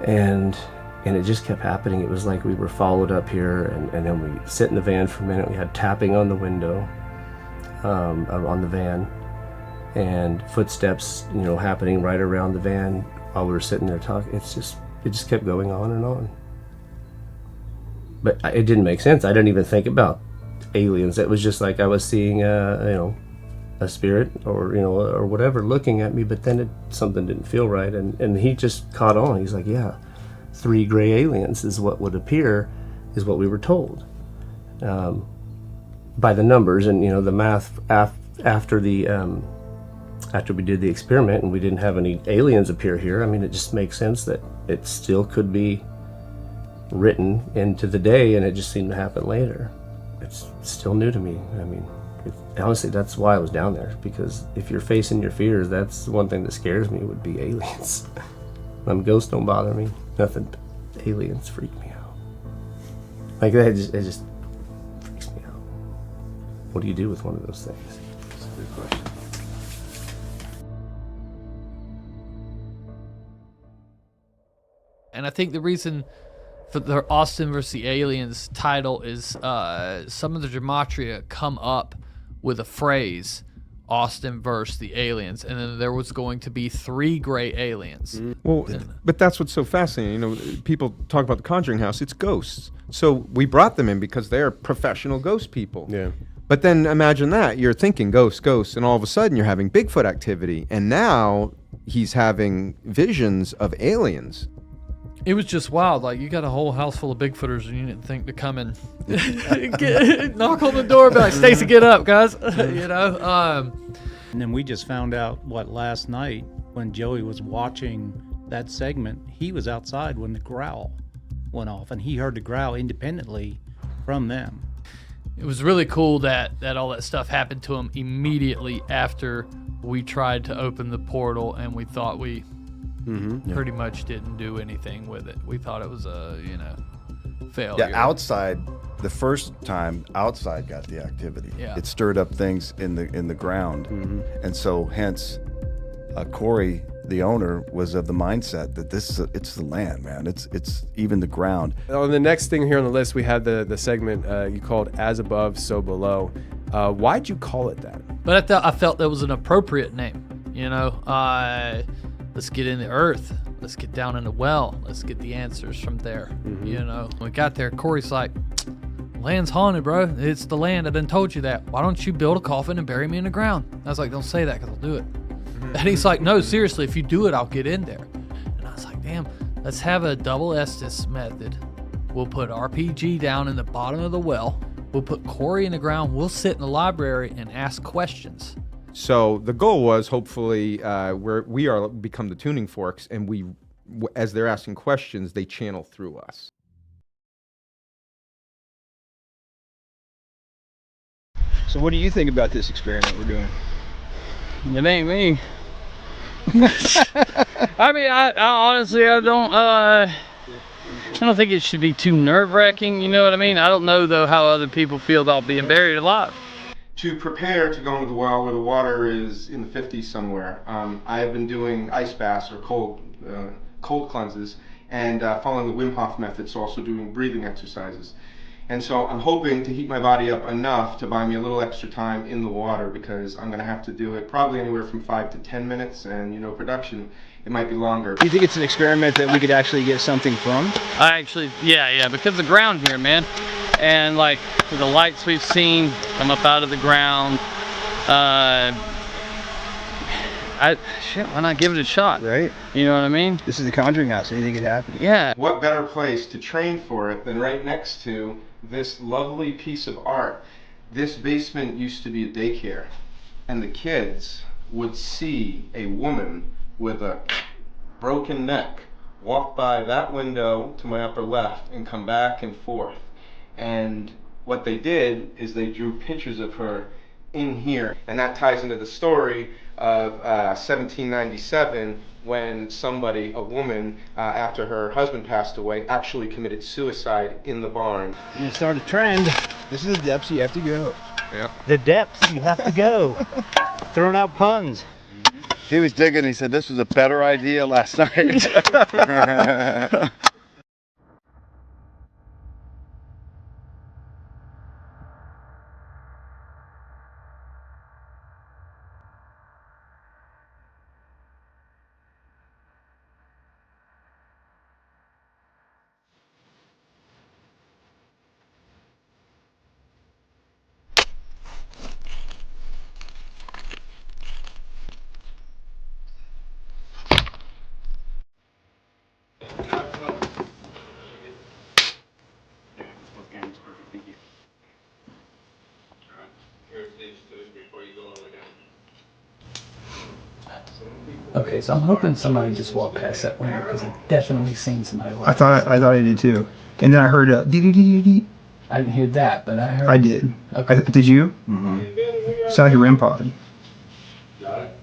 and it just kept happening. It was like we were followed up here, and then we sit in the van for a minute. We had tapping on the window, on the van, and footsteps, you know, happening right around the van while we were sitting there talking. It just kept going on and on. But it didn't make sense. I didn't even think about aliens. It was just like I was seeing, you know, a spirit or, you know, or whatever looking at me, but then something didn't feel right, and he just caught on. He's like, yeah, 3 gray aliens is what would appear, is what we were told, by the numbers and, you know, the math after we did the experiment and we didn't have any aliens appear here. I mean, it just makes sense that it still could be written into the day, and it just seemed to happen later. It's still new to me. I mean, honestly, that's why I was down there, because if you're facing your fears, that's the one thing that scares me, would be aliens. Ghosts don't bother me. Nothing but aliens freak me out. Like that, it just freaks me out. What do you do with one of those things? That's a good question. And I think the reason for the Austin versus the Aliens title is some of the gematria come up with a phrase, Austin versus the Aliens, and then there was going to be 3 gray aliens. Well, but that's what's so fascinating. You know, people talk about the Conjuring House. It's ghosts. So we brought them in because they're professional ghost people. Yeah. But then imagine that. You're thinking ghosts, and all of a sudden you're having Bigfoot activity. And now he's having visions of aliens. It was just wild. Like, you got a whole house full of Bigfooters and you didn't think to come and knock on the door and be like, Stacy, get up, guys. You know? And then we just found out, last night when Joey was watching that segment, he was outside when the growl went off, and he heard the growl independently from them. It was really cool that all that stuff happened to him immediately after we tried to open the portal, and we thought we pretty much didn't do anything with it. We thought it was a, failure. Yeah, outside, the first time outside got the activity. Yeah. It stirred up things in the ground. And so hence Corey, the owner, was of the mindset that it's the land, man. It's even the ground. On the next thing here on the list, we had the segment you called As Above, So Below. Why'd you call it that? But I felt that was an appropriate name. Let's get in the earth. Let's get down in the well. Let's get the answers from there. When we got there, Corey's like, land's haunted, bro. It's the land. I done told you that. Why don't you build a coffin and bury me in the ground? I was like, don't say that because I'll do it. And he's like, no, seriously, if you do it, I'll get in there. And I was like, damn, let's have a double Estes method. We'll put RPG down in the bottom of the well. We'll put Corey in the ground. We'll sit in the library and ask questions. So the goal was hopefully we are become the tuning forks, and as they're asking questions, they channel through us. So what do you think about this experiment we're doing? It ain't me. I mean, I honestly, I don't think it should be too nerve-wracking, you know what I mean? I don't know, though, how other people feel about being buried alive. To prepare to go into the well where the water is in the 50s somewhere, I have been doing ice baths or cold cleanses, and following the Wim Hof method, so also doing breathing exercises. And so I'm hoping to heat my body up enough to buy me a little extra time in the water, because I'm going to have to do it probably anywhere from 5 to 10 minutes, and production, it might be longer. Do you think it's an experiment that we could actually get something from? Yeah, because the ground here, man. And like the lights we've seen come up out of the ground, why not give it a shot? Right. You know what I mean? This is the Conjuring House. Anything could happen. Yeah. What better place to train for it than right next to this lovely piece of art? This basement used to be a daycare, and the kids would see a woman with a broken neck walk by that window to my upper left and come back and forth. And what they did is they drew pictures of her in here, and that ties into the story of 1797, when somebody, a woman, after her husband passed away, actually committed suicide in the barn. You're gonna start a trend. This is the depths you have to go. Yeah. The depths you have to go. Throwing out puns. He was digging. He said this was a better idea last night. Okay, so I'm hoping somebody just walked past that window, because I've definitely seen somebody walk I thought I did too. And then I heard a dee-dee-dee-dee-dee. I didn't hear that, but I heard. I did. Okay. Did you? Mm-hmm. Sound like a REM pod.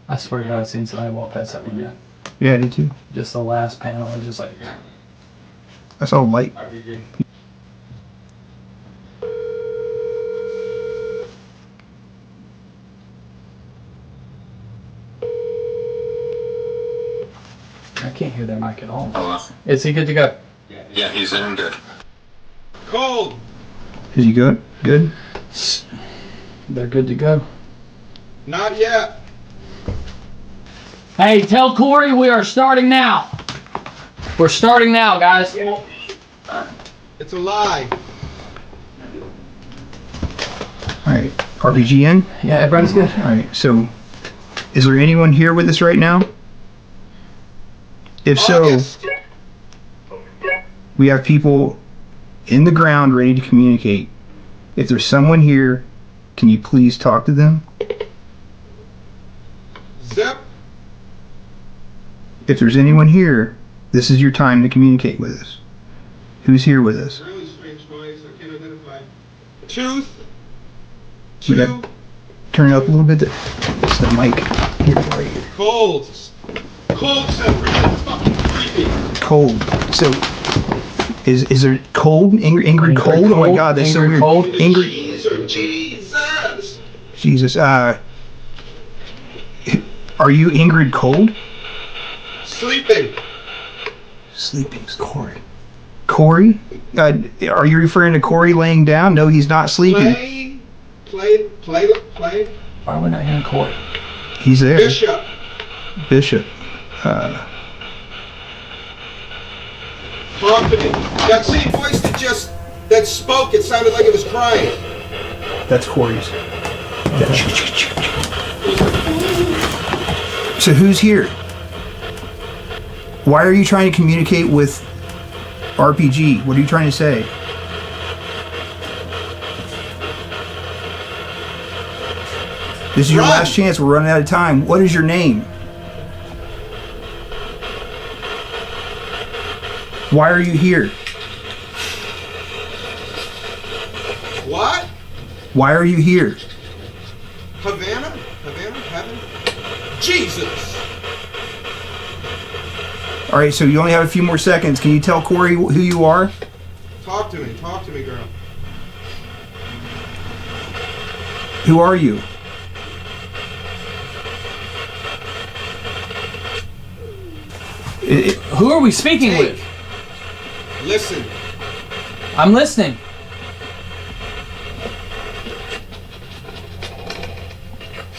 I swear to God, I've seen somebody walk past that window. Yeah, I did too. Just the last panel, and just like. I saw a light. I can't hear their mic at all. Is he good to go? Yeah. Yeah, he's in good. Cold. Is he good? Good? They're good to go. Not yet. Hey, tell Corey we are starting now. We're starting now, guys. It's a lie. Alright, RPG in? Yeah, everybody's good. Alright, so is there anyone here with us right now? If so, we have people in the ground ready to communicate. If there's someone here, can you please talk to them? Zip. If there's anyone here, this is your time to communicate with us. Who's here with us? Really strange noise. I can't identify. Tooth. We got, turn it up a little bit. It's the mic. Here, right here. Cold. Cold center. Fucking creepy. Cold. So, is there cold? Ingrid cold? Oh my God, that's so weird. Cold. Ingrid. Jesus. Jesus. Are you Ingrid cold? Sleeping. Sleeping is Corey. Corey? Are you referring to Corey laying down? No, he's not sleeping. Play. Why are we not hearing Corey? He's there. Bishop. Talk to me. That same voice that spoke, it sounded like it was crying. That's Corey's. So who's here? Why are you trying to communicate with RPG? What are you trying to say? This is your last chance. We're running out of time. What is your name? Why are you here? What? Why are you here? Havana? Heaven? Jesus! All right, so you only have a few more seconds. Can you tell Corey who you are? Talk to me, girl. Who are you? Who are we speaking with? Listen. I'm listening.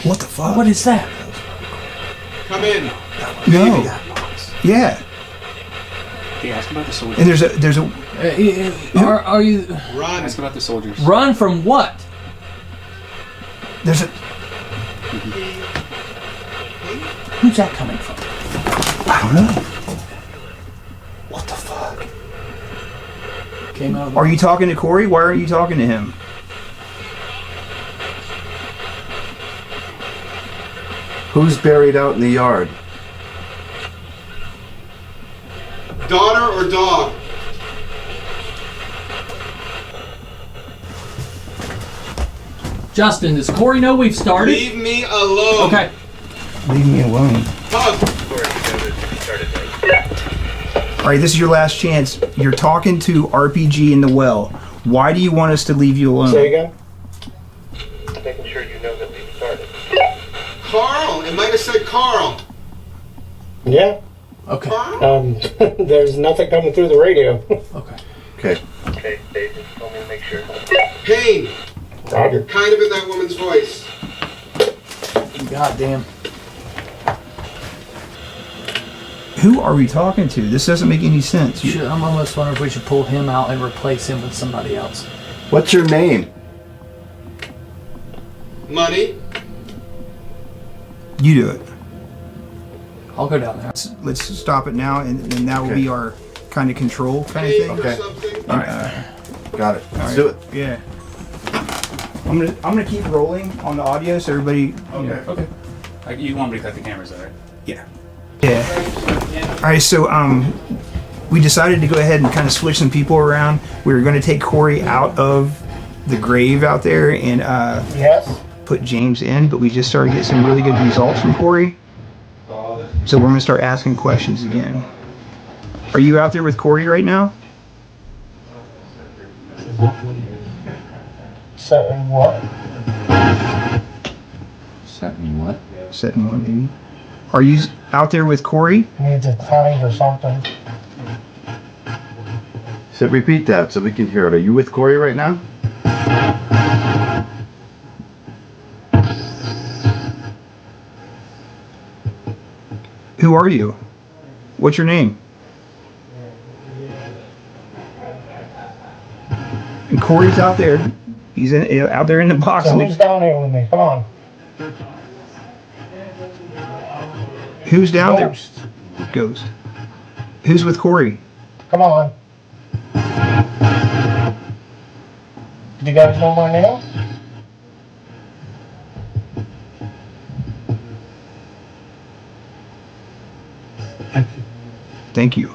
What the fuck? What is that? Come in. No. Yeah. They ask about the soldiers. And there's a. Are you? Run. Ask about the soldiers. Run from what? There's a. Who's that coming from? I don't know. What the fuck? Came out of Are you talking to Corey? Why are you talking to him? Who's buried out in the yard? Daughter or dog? Justin, does Corey know we've started? Leave me alone. Okay. Leave me alone. Hug. All right, this is your last chance. You're talking to RPG in the well. Why do you want us to leave you alone? Say again? Making sure you know that we've started. Carl. It might have said Carl. Yeah. Okay. There's nothing coming through the radio. Okay. Okay. Okay, David, told me to make sure. Pain. Roger. Kind of in that woman's voice. Goddamn. Who are we talking to? This doesn't make any sense. I'm almost wondering if we should pull him out and replace him with somebody else. What's your name? Money. You do it. I'll go down there. Let's stop it now, and that will be our kind of control kind of thing. Okay. All right. Got it. Let's do it. Yeah. I'm gonna keep rolling on the audio so everybody. Okay. You want me to cut the cameras, though, right? Yeah. Yeah. All right. So we decided to go ahead and kind of switch some people around. We were going to take Corey out of the grave out there and put James in, but we just started getting some really good results from Corey. So we're gonna start asking questions again. Are you out there with Corey right now? Setting what? Setting what? Setting what, maybe? Are you out there with Corey? Needs a tonic or something. So repeat that so we can hear it. Are you with Corey right now? Who are you? What's your name? And Corey's out there. He's out there in the box. So who's down here with me? Come on. Who's down Ghost. there? Ghost. Who's with Corey? Come on. Do you guys know my name? Thank you.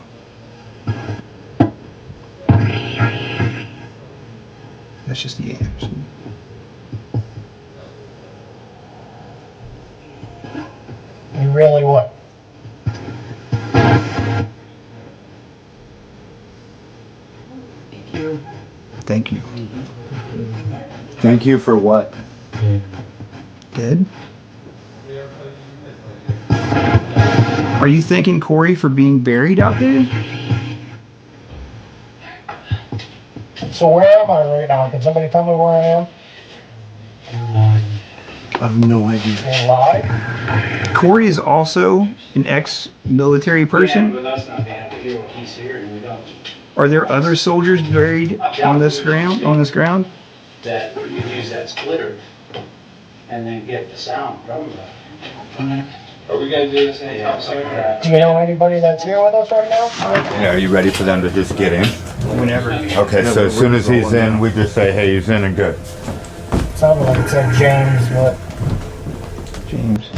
That's just the answer. You really what? Thank you. Thank you for what? Dead? Are you thanking Corey for being buried out there? So where am I right now? Can somebody tell me where I am? I have no idea. You're alive? Corey is also an ex-military person. With us not being able to hear what he's here, and we don't. Are there other soldiers buried on this ground? That you use that splitter and then get the sound from the. Are we gonna do this anytime soon? Do you know anybody that's here with us right now? Yeah, are you ready for them to just get in? Whenever. Okay, so as soon as he's in, we just say, hey, he's in and good. Sounded like it said James, but James.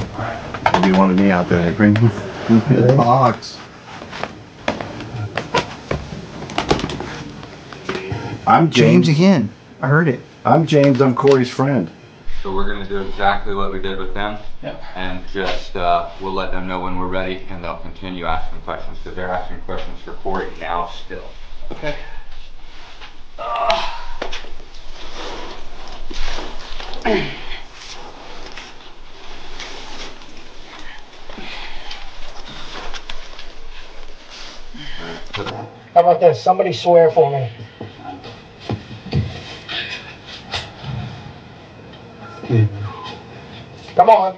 You wanted me out there. Bring the box. I'm James again. I heard it. I'm James. I'm Corey's friend. So we're going to do exactly what we did with them, and just we'll let them know when we're ready, and they'll continue asking questions, because they're asking questions for Corey now still. Okay. how about this? Somebody swear for me. Come on.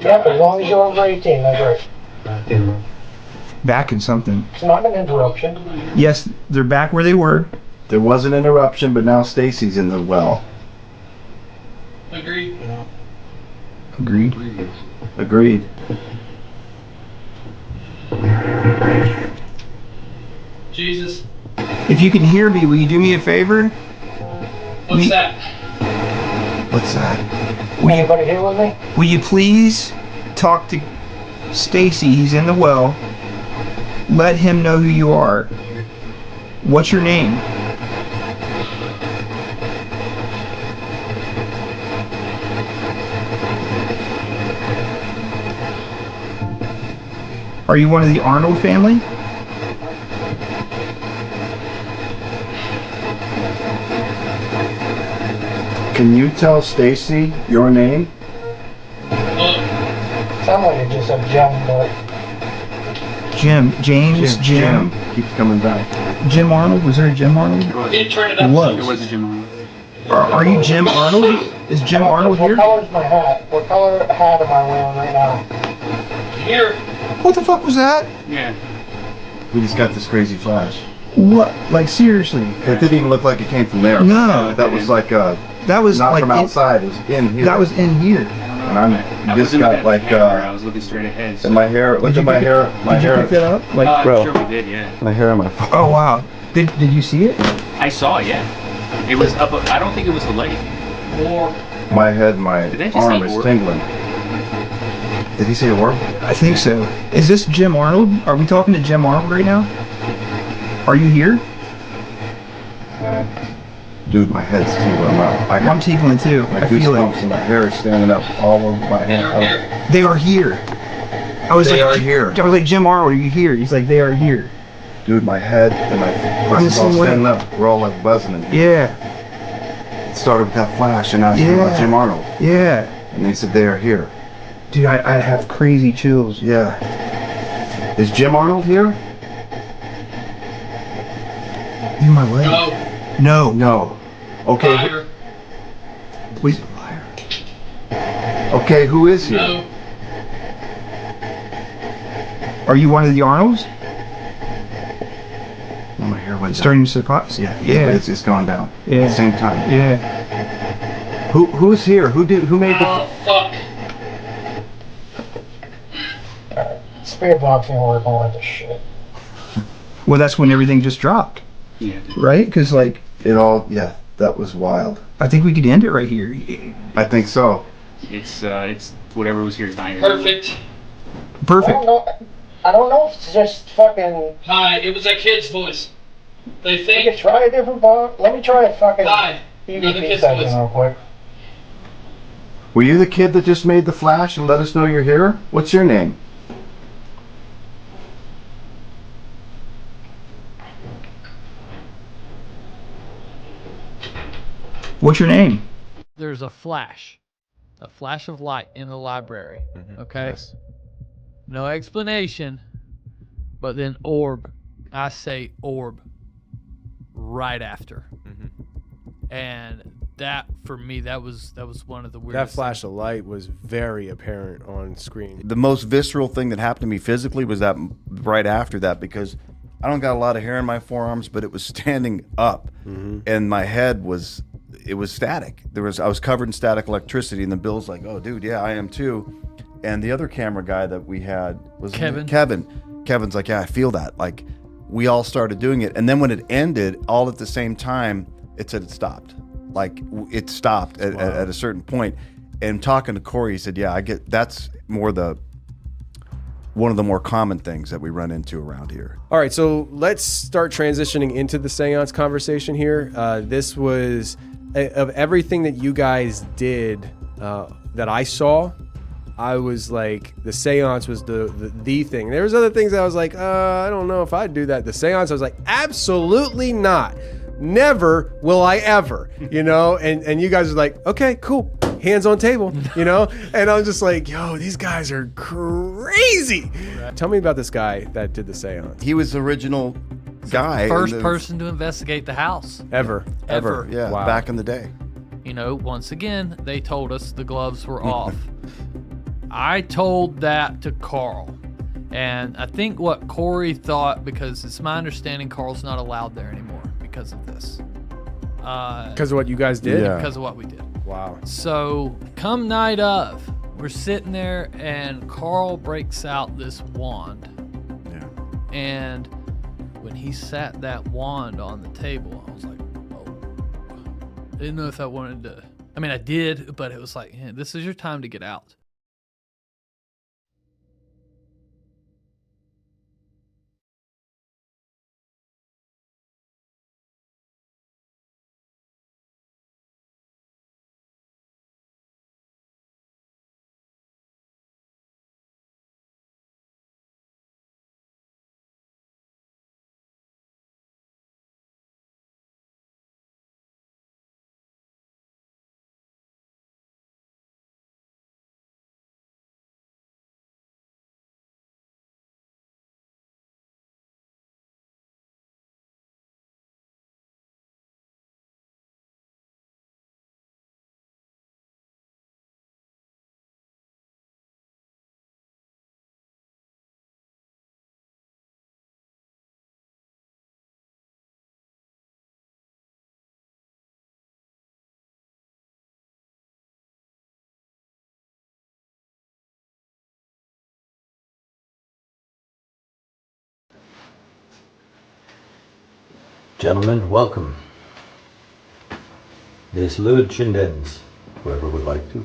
Yep, as long as you're over 18, that's right. Back in something. It's not an interruption. Yes, they're back where they were. There was an interruption, but now Stacy's in the well. Agreed. Agreed. Agreed. Jesus. If you can hear me, will you do me a favor? What's that? What's that? Anybody here with me? Will you please talk to Stacy? He's in the well. Let him know who you are. What's your name? Are you one of the Arnold family? Can you tell Stacy your name? Sound like it just said Jim, but James. Keeps coming back. Jim Arnold? Was there a Jim Arnold? Can you turn it up? It was. It was a Jim Arnold. Are you Jim Arnold? Is Jim Arnold here? What color's my hat? What color hat am I wearing right now? Here. What the fuck was that? Yeah. We just got this crazy flash. What? Like seriously? It didn't even look like it came from there. No. That was like that was not like from outside. It was in here. That was in here. And I'm just got like I was looking straight ahead. in my hair. Look at my hair. My Did you hair. pick that up? Like, bro. Sure we did, yeah. My hair on my phone. oh wow. Did you see it? I saw it, yeah. It was up. I don't think it was a lake. Or My head, my Did they just arm say is orb? tingling. Did he say a word? I think so. Is this Jim Arnold? Are we talking to Jim Arnold right now? Are you here? Dude, my head's tingling. I'm tingling too. My I feel goosebumps it. and my hair is standing up all over my head. They are here. I was They like, are here. I was like, Jim Arnold, are you here? He's like, they are here. Dude, my head and my I'm this is all the same way. standing up. We're all like buzzing in here. Yeah. It started with that flash and now it's Yeah. Jim Arnold. Yeah. And they said they are here. Dude, I have crazy chills. Yeah. Is Jim Arnold here? You my leg? No. No. Okay. Fire. Wait. Okay, who is here? No. Are you one of the Arnolds? Oh, my hair went down. Starting to surprise? Yeah. Yeah. It's gone down. Yeah. Same time. Yeah. Who's here? Who made the? Oh, fuck. Spirit box ain't working like this shit. Well, that's when everything just dropped. Yeah. Right? Because, like, It all. Yeah. That was wild. I think we could end it right here. I think so. It's whatever was here is not here. Perfect. Perfect. I don't know if it's just fucking. Hi, it was that kid's voice. They We think. could try a different box. Let me try a fucking Hi. Another EVP kid's session voice. real quick. Were you the kid that just made the flash and let us know you're here? What's your name? What's your name? There's a flash of light in the library. Okay. Yes. No explanation, but then orb. I say orb right after. And that for me, that was one of the That weirdest. flash of light was very apparent on screen. The most visceral thing that happened to me physically was that right after that, because I don't got a lot of hair in my forearms, but it was standing up, and my head was static. I was covered in static electricity, and then Bill's like, "Oh, dude, yeah, I am too." And the other camera guy that we had was Kevin. Kevin's like, "Yeah, I feel that." Like, we all started doing it, and then when it ended, all at the same time, it said it stopped. Like, it stopped at a certain point. And talking to Corey, he said, "Yeah, I get that's one of the more common things that we run into around here." All right, so let's start transitioning into the seance conversation here. This was, of everything that you guys did that I saw, I was like, the seance was the thing. There was other things that I was like, I don't know if I'd do that. The seance, I was like, absolutely not. Never will I ever, you know? And you guys are like, okay, cool. Hands on table, you know? And I was just like, yo, these guys are crazy. Right. Tell me about this guy that did the seance. He was the original guy. First person to investigate the house. Ever. Yeah, Wow. back in the day. You know, once again, they told us the gloves were off. I told that to Carl. And I think what Corey thought, because it's my understanding Carl's not allowed there anymore because of this. Because of what you guys did? Yeah. Because of what we did. Wow. So, come night of, we're sitting there and Carl breaks out this wand. Yeah. And when he sat that wand on the table, I was like, oh. I didn't know if I wanted to. I mean, I did, but it was like, hey, this is your time to get out. Gentlemen, welcome. This Lud Chindens, whoever would like to.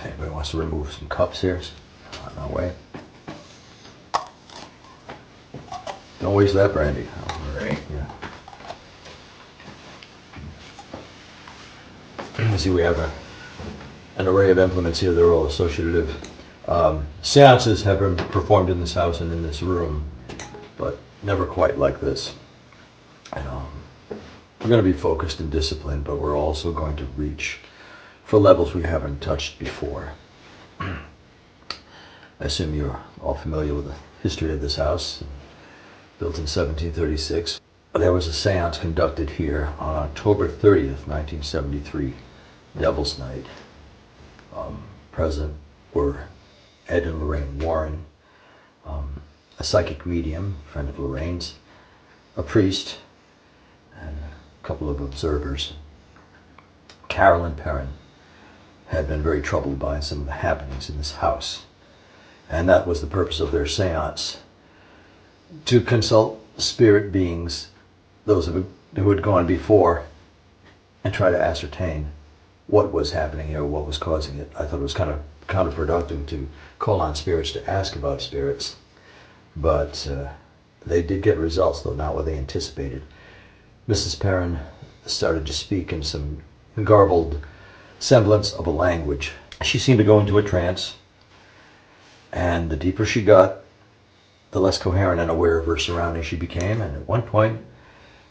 Anybody wants to remove some cups here? On our way. Don't waste that brandy. Right. Yeah. You see, we have an array of implements here. They're all associative Seances have been performed in this house and in this room, but never quite like this. And, we're going to be focused and disciplined, but we're also going to reach for levels we haven't touched before. I assume you're all familiar with the history of this house, built in 1736. There was a seance conducted here on October 30th, 1973, Devil's Night. Present were Ed and Lorraine Warren, a psychic medium, friend of Lorraine's, a priest, and a couple of observers. Carolyn Perrin had been very troubled by some of the happenings in this house, and that was the purpose of their seance, to consult spirit beings, those who had gone before, and try to ascertain what was happening here, what was causing it. I thought it was kind of counterproductive to call on spirits to ask about spirits, but they did get results, though not what they anticipated. Mrs. Perrin started to speak in some garbled semblance of a language. She seemed to go into a trance, and the deeper she got, the less coherent and aware of her surroundings she became, and at one point,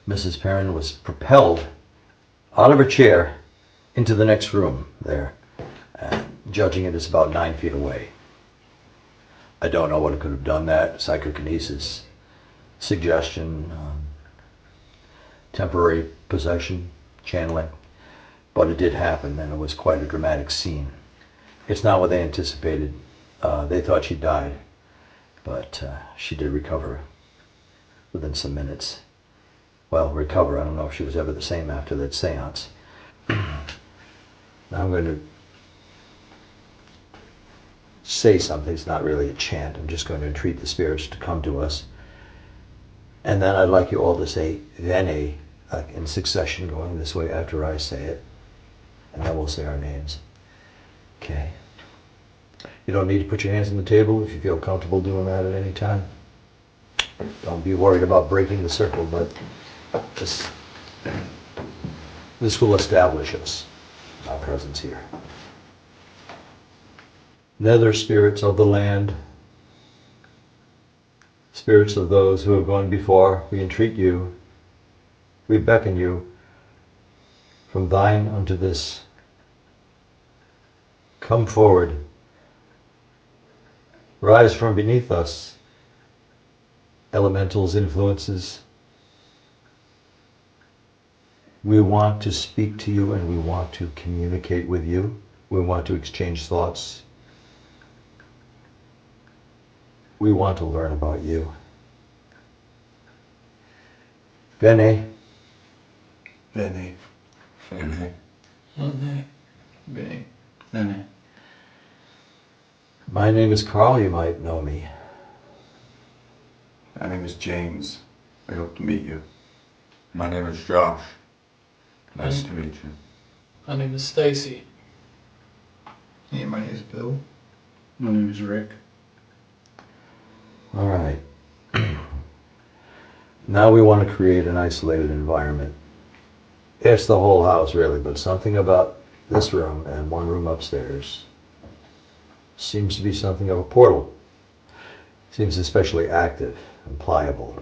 Mrs. Perrin was propelled out of her chair into the next room there, judging it as about 9 feet away. I don't know what could have done that. Psychokinesis, suggestion, temporary possession, channeling. But it did happen, and it was quite a dramatic scene. It's not what they anticipated. They thought she died, but she did recover within some minutes. Well, recover, I don't know if she was ever the same after that seance. Now I'm going to say something. It's not really a chant. I'm just going to entreat the spirits to come to us. And then I'd like you all to say Vene in succession, going this way after I say it. And then we'll say our names. Okay. You don't need to put your hands on the table if you feel comfortable doing that at any time. Don't be worried about breaking the circle, but this will establish us, our presence here. Nether spirits of the land, spirits of those who have gone before, we entreat you, we beckon you from thine unto this. Come forward, rise from beneath us, elementals, influences. We want to speak to you and we want to communicate with you. We want to exchange thoughts. We want to learn about you. Vene. Vene. Vene. Vene. Vene. Vene. My name is Carl, you might know me. My name is James. I hope to meet you. My name is Josh. Nice to meet you. My name is Stacy. Yeah, my name is Bill. My name is Rick. All right. Now we want to create an isolated environment. It's the whole house, really, but something about this room and one room upstairs seems to be something of a portal. Seems especially active and pliable.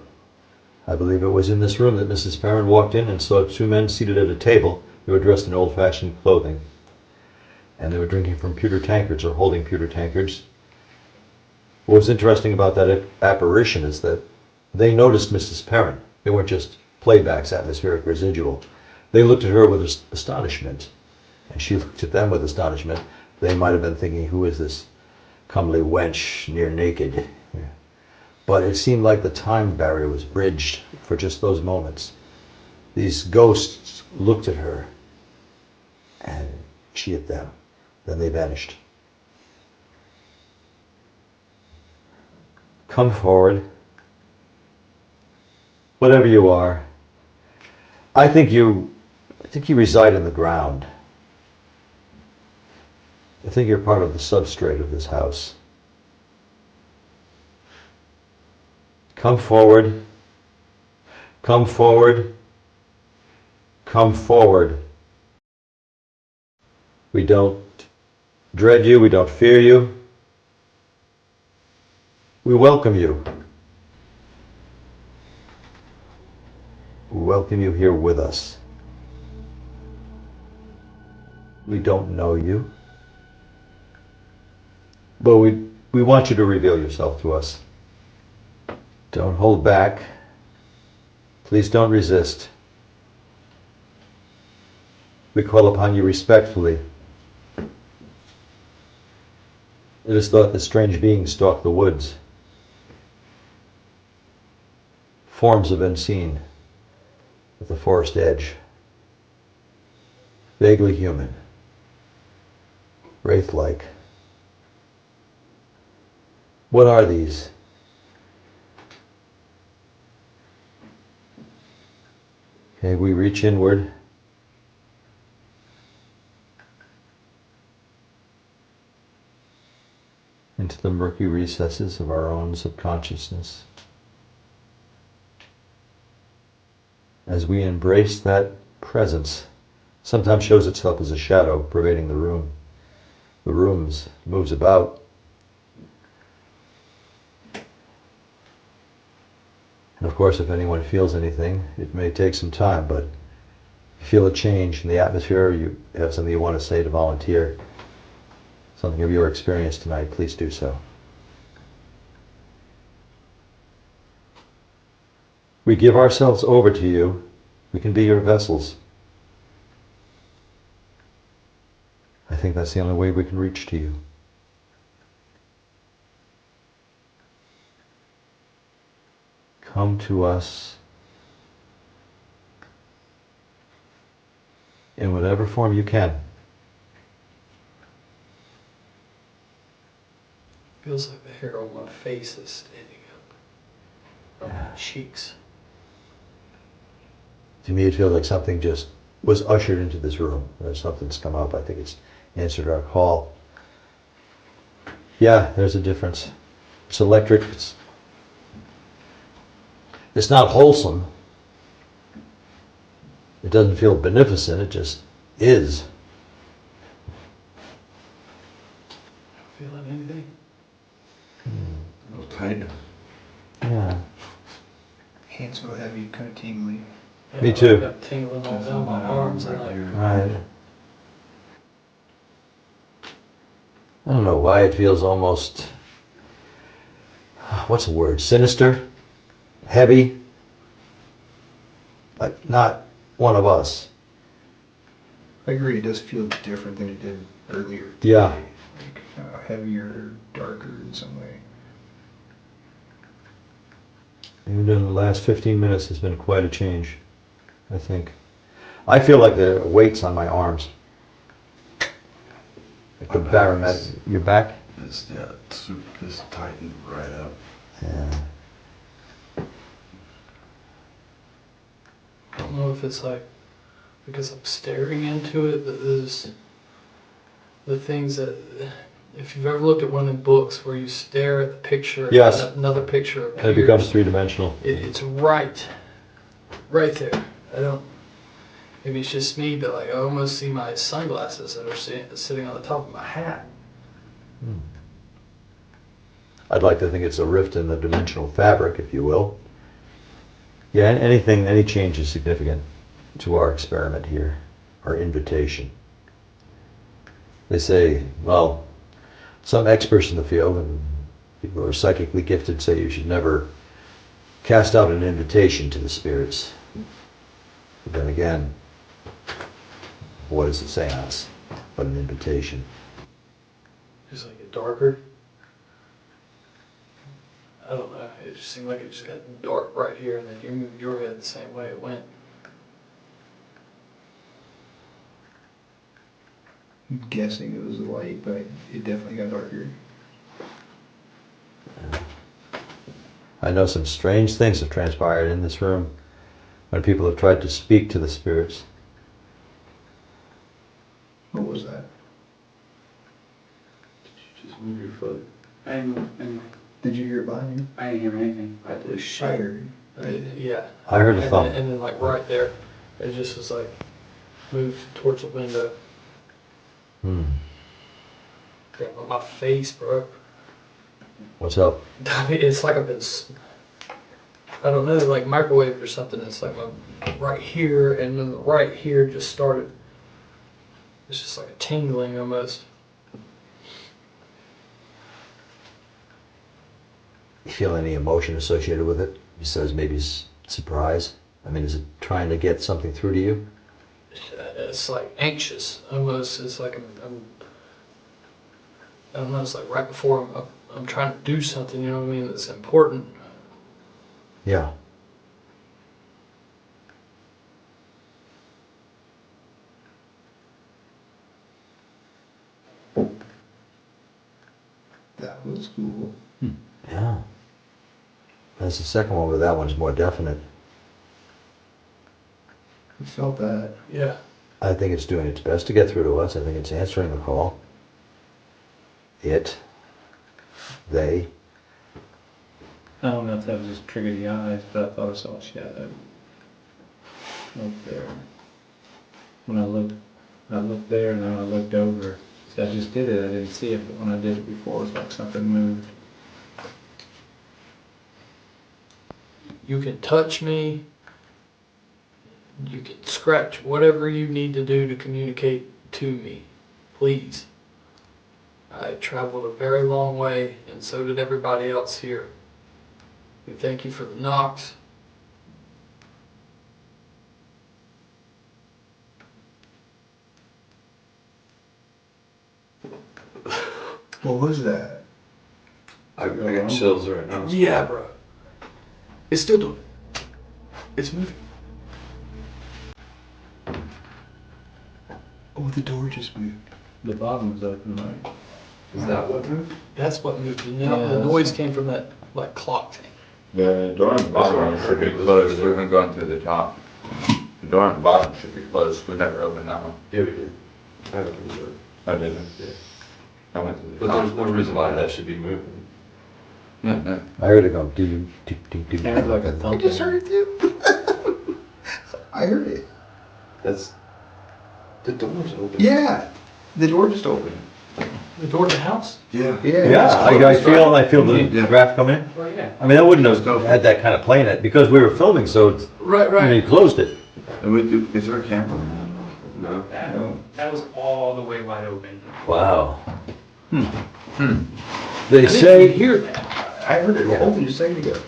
I believe it was in this room that Mrs. Perrin walked in and saw two men seated at a table. They were dressed in old-fashioned clothing, and they were drinking from pewter tankards or holding pewter tankards. What was interesting about that apparition is that they noticed Mrs. Perrin. They weren't just playbacks, atmospheric residual. They looked at her with astonishment, and she looked at them with astonishment. They might have been thinking, who is this comely wench near naked? But it seemed like the time barrier was bridged for just those moments. These ghosts looked at her, and she at them. Then they vanished. Come forward. Whatever you are. I think you reside in the ground. I think you're part of the substrate of this house. Come forward. Come forward. Come forward. We don't dread you. We don't fear you. We welcome you. We welcome you here with us. We don't know you, but we want you to reveal yourself to us. Don't hold back. Please don't resist. We call upon you respectfully. It is thought that strange beings stalk the woods. Forms have been seen at the forest edge. Vaguely human. Wraith-like. What are these? Okay, we reach inward. Into the murky recesses of our own subconsciousness. As we embrace that presence, sometimes shows itself as a shadow pervading the room. The room moves about. And of course, if anyone feels anything, it may take some time, but if you feel a change in the atmosphere, you have something you want to say to volunteer, something of your experience tonight, please do so. We give ourselves over to you. We can be your vessels. I think that's the only way we can reach to you. Come to us in whatever form you can. Feels like the hair on my face is standing up. On my cheeks. To me, it feels like something just was ushered into this room. There's something's come up. I think it's answered our call. Yeah, there's a difference. It's electric. It's not wholesome. It doesn't feel beneficent. It just is. Feeling anything? A little tight. Yeah. Hands feel heavy, kind of tingly. Yeah, Me too. I got tingling all down my arms and like. Right. I don't know why it feels almost, what's the word, sinister, heavy, like not one of us. I agree, it does feel different than it did earlier. Yeah. Like heavier, darker in some way. Even in the last 15 minutes has been quite a change, I think. I feel like the weight's on my arms. Like the barometric. Your back? This tightened right up. Yeah. I don't know if it's like because I'm staring into it, but there's the things that, if you've ever looked at one of the books where you stare at the picture Yes. and another picture appears, And it becomes three-dimensional. It's right there. I don't, maybe it's just me, but like I almost see my sunglasses that are sitting on the top of my hat. I'd like to think it's a rift in the dimensional fabric, if you will. Yeah, any change is significant to our experiment here, our invitation. They say, well, some experts in the field and people who are psychically gifted say you should never cast out an invitation to the spirits. But then again, what is a seance but an invitation? Just like it darker. I don't know. It just seemed like it just got dark right here, and then you moved your head the same way it went. I'm guessing it was the light, but it definitely got darker. I know some strange things have transpired in this room when people have tried to speak to the spirits. What was that? Just move your foot. I didn't move anything. Did you hear it behind you? I didn't hear anything. I heard it. Yeah. I heard a thump. And then like right there, it just was like moved towards the window. Hmm. Yeah, but my face, bro. What's up? I mean, it's like I've been, I don't know, like microwaved or something. It's like right here and then right here just started. It's just like a tingling almost. You feel any emotion associated with it? Besides maybe surprise? I mean, is it trying to get something through to you? It's like anxious almost. It's like I don't know, it's like right before I'm trying to do something, you know what I mean, that's important. Yeah. That was cool. Yeah. That's the second one, but that one's more definite. I felt that. Yeah. I think it's doing its best to get through to us. I think it's answering the call. They. I don't know if that was just trigger the eyes, but I thought I saw a shadow up there. When I looked there and then I looked over. See, I just did it, I didn't see it, but when I did it before, it was like something moved. You can touch me. You can scratch whatever you need to do to communicate to me. Please. I traveled a very long way, and so did everybody else here. We thank you for the knocks. What was that? I got chills right now. Yeah, bro. It's still doing it. It's moving. Oh, the door just moved. The bottom was open, right? Is that what moved? That's what moved. The noise came from that like clock thing. The door on the bottom should be closed. We haven't gone through the top. The door on the bottom should be closed. We never opened that one. Yeah, we did. I opened the door. I didn't. Yeah. I went to the But top. there's no reason why that should be moving. No. I heard it go ding, ding, ding, ding. Sounds like a thump. I just heard it too. I heard it. That's the door's open. Yeah, the door just opened. The door to the house? Yeah. Yeah, I feel the draft come in. Oh yeah. I mean, I wouldn't have had that kind of play in it because we were filming, so it's, Right. you closed it. Is there a camera? No. That was all the way wide open. Wow. They I didn't say. even hear that. I heard it open just a second ago.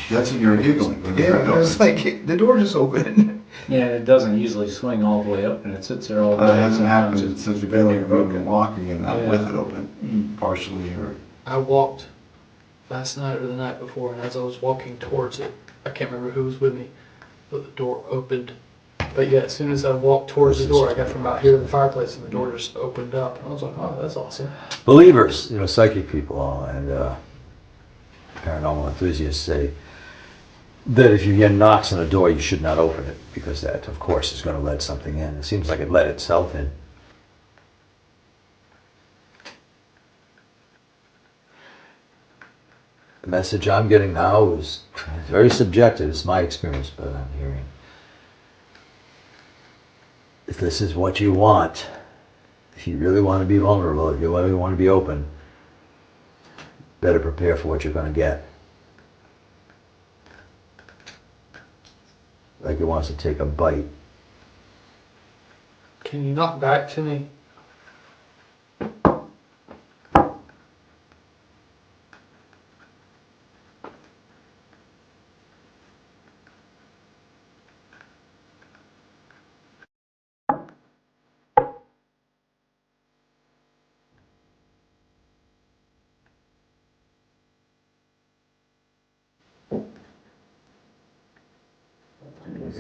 That's when you were giggling. Yeah, it was like the door just opened. Yeah, it doesn't usually swing all the way open. It sits there all the That way. hasn't Sometimes happened it's since we've barely been walking and not Yeah. with it open, partially or. I walked last night or the night before, and as I was walking towards it, I can't remember who was with me, but the door opened. But yeah, as soon as I walked towards the door, I got from out here to the fireplace, and the door just opened up. And I was like, oh, that's awesome. Believers, psychic people and paranormal enthusiasts say that if you get knocks on a door, you should not open it because that, of course, is going to let something in. It seems like it let itself in. The message I'm getting now is very subjective. It's my experience, but I'm hearing. If this is what you want, if you really want to be vulnerable, if you really want to be open, better prepare for what you're going to get. Like it wants to take a bite. Can you knock back to me?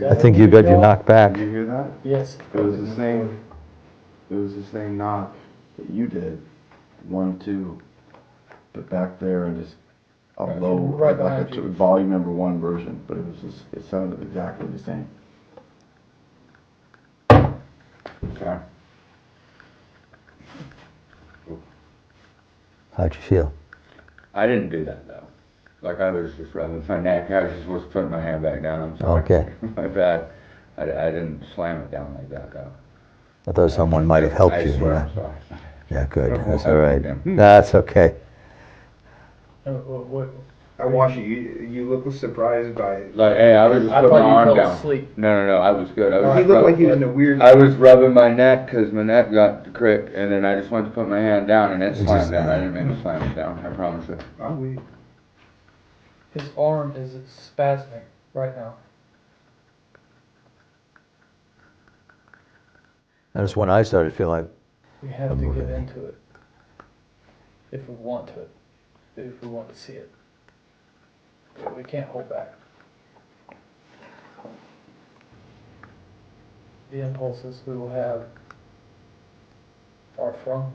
I think you got your knock back. Did you hear that? Yes. It was the same. It was the same knock that you did, 1, 2, but back there and just a low, Right like behind you. volume number 1 version, but it was just, it sounded exactly the same. Okay. How'd you feel? I didn't do that though. Like I was just rubbing my neck. I was just supposed to put my hand back down. I'm sorry. Okay. My bad. I didn't slam it down like that though. I thought someone might have helped I you. swear Yeah. I'm sorry. Yeah, good. That's I all right. forgive him. That's okay. What? I watched you. You look surprised by it. Like, hey, I was just I putting my thought you arm fell down. asleep. No, I was good. He looked like he was in a weird. I was rubbing my neck because my neck got crick, and then I just went to put my hand down, and it slammed down. I didn't mean to slam it down. I promise you. I'll wait. His arm is spasming right now. That's when I started feeling like We have to get into it if we want to. If we want to see it, we can't hold back. The impulses we will have are from.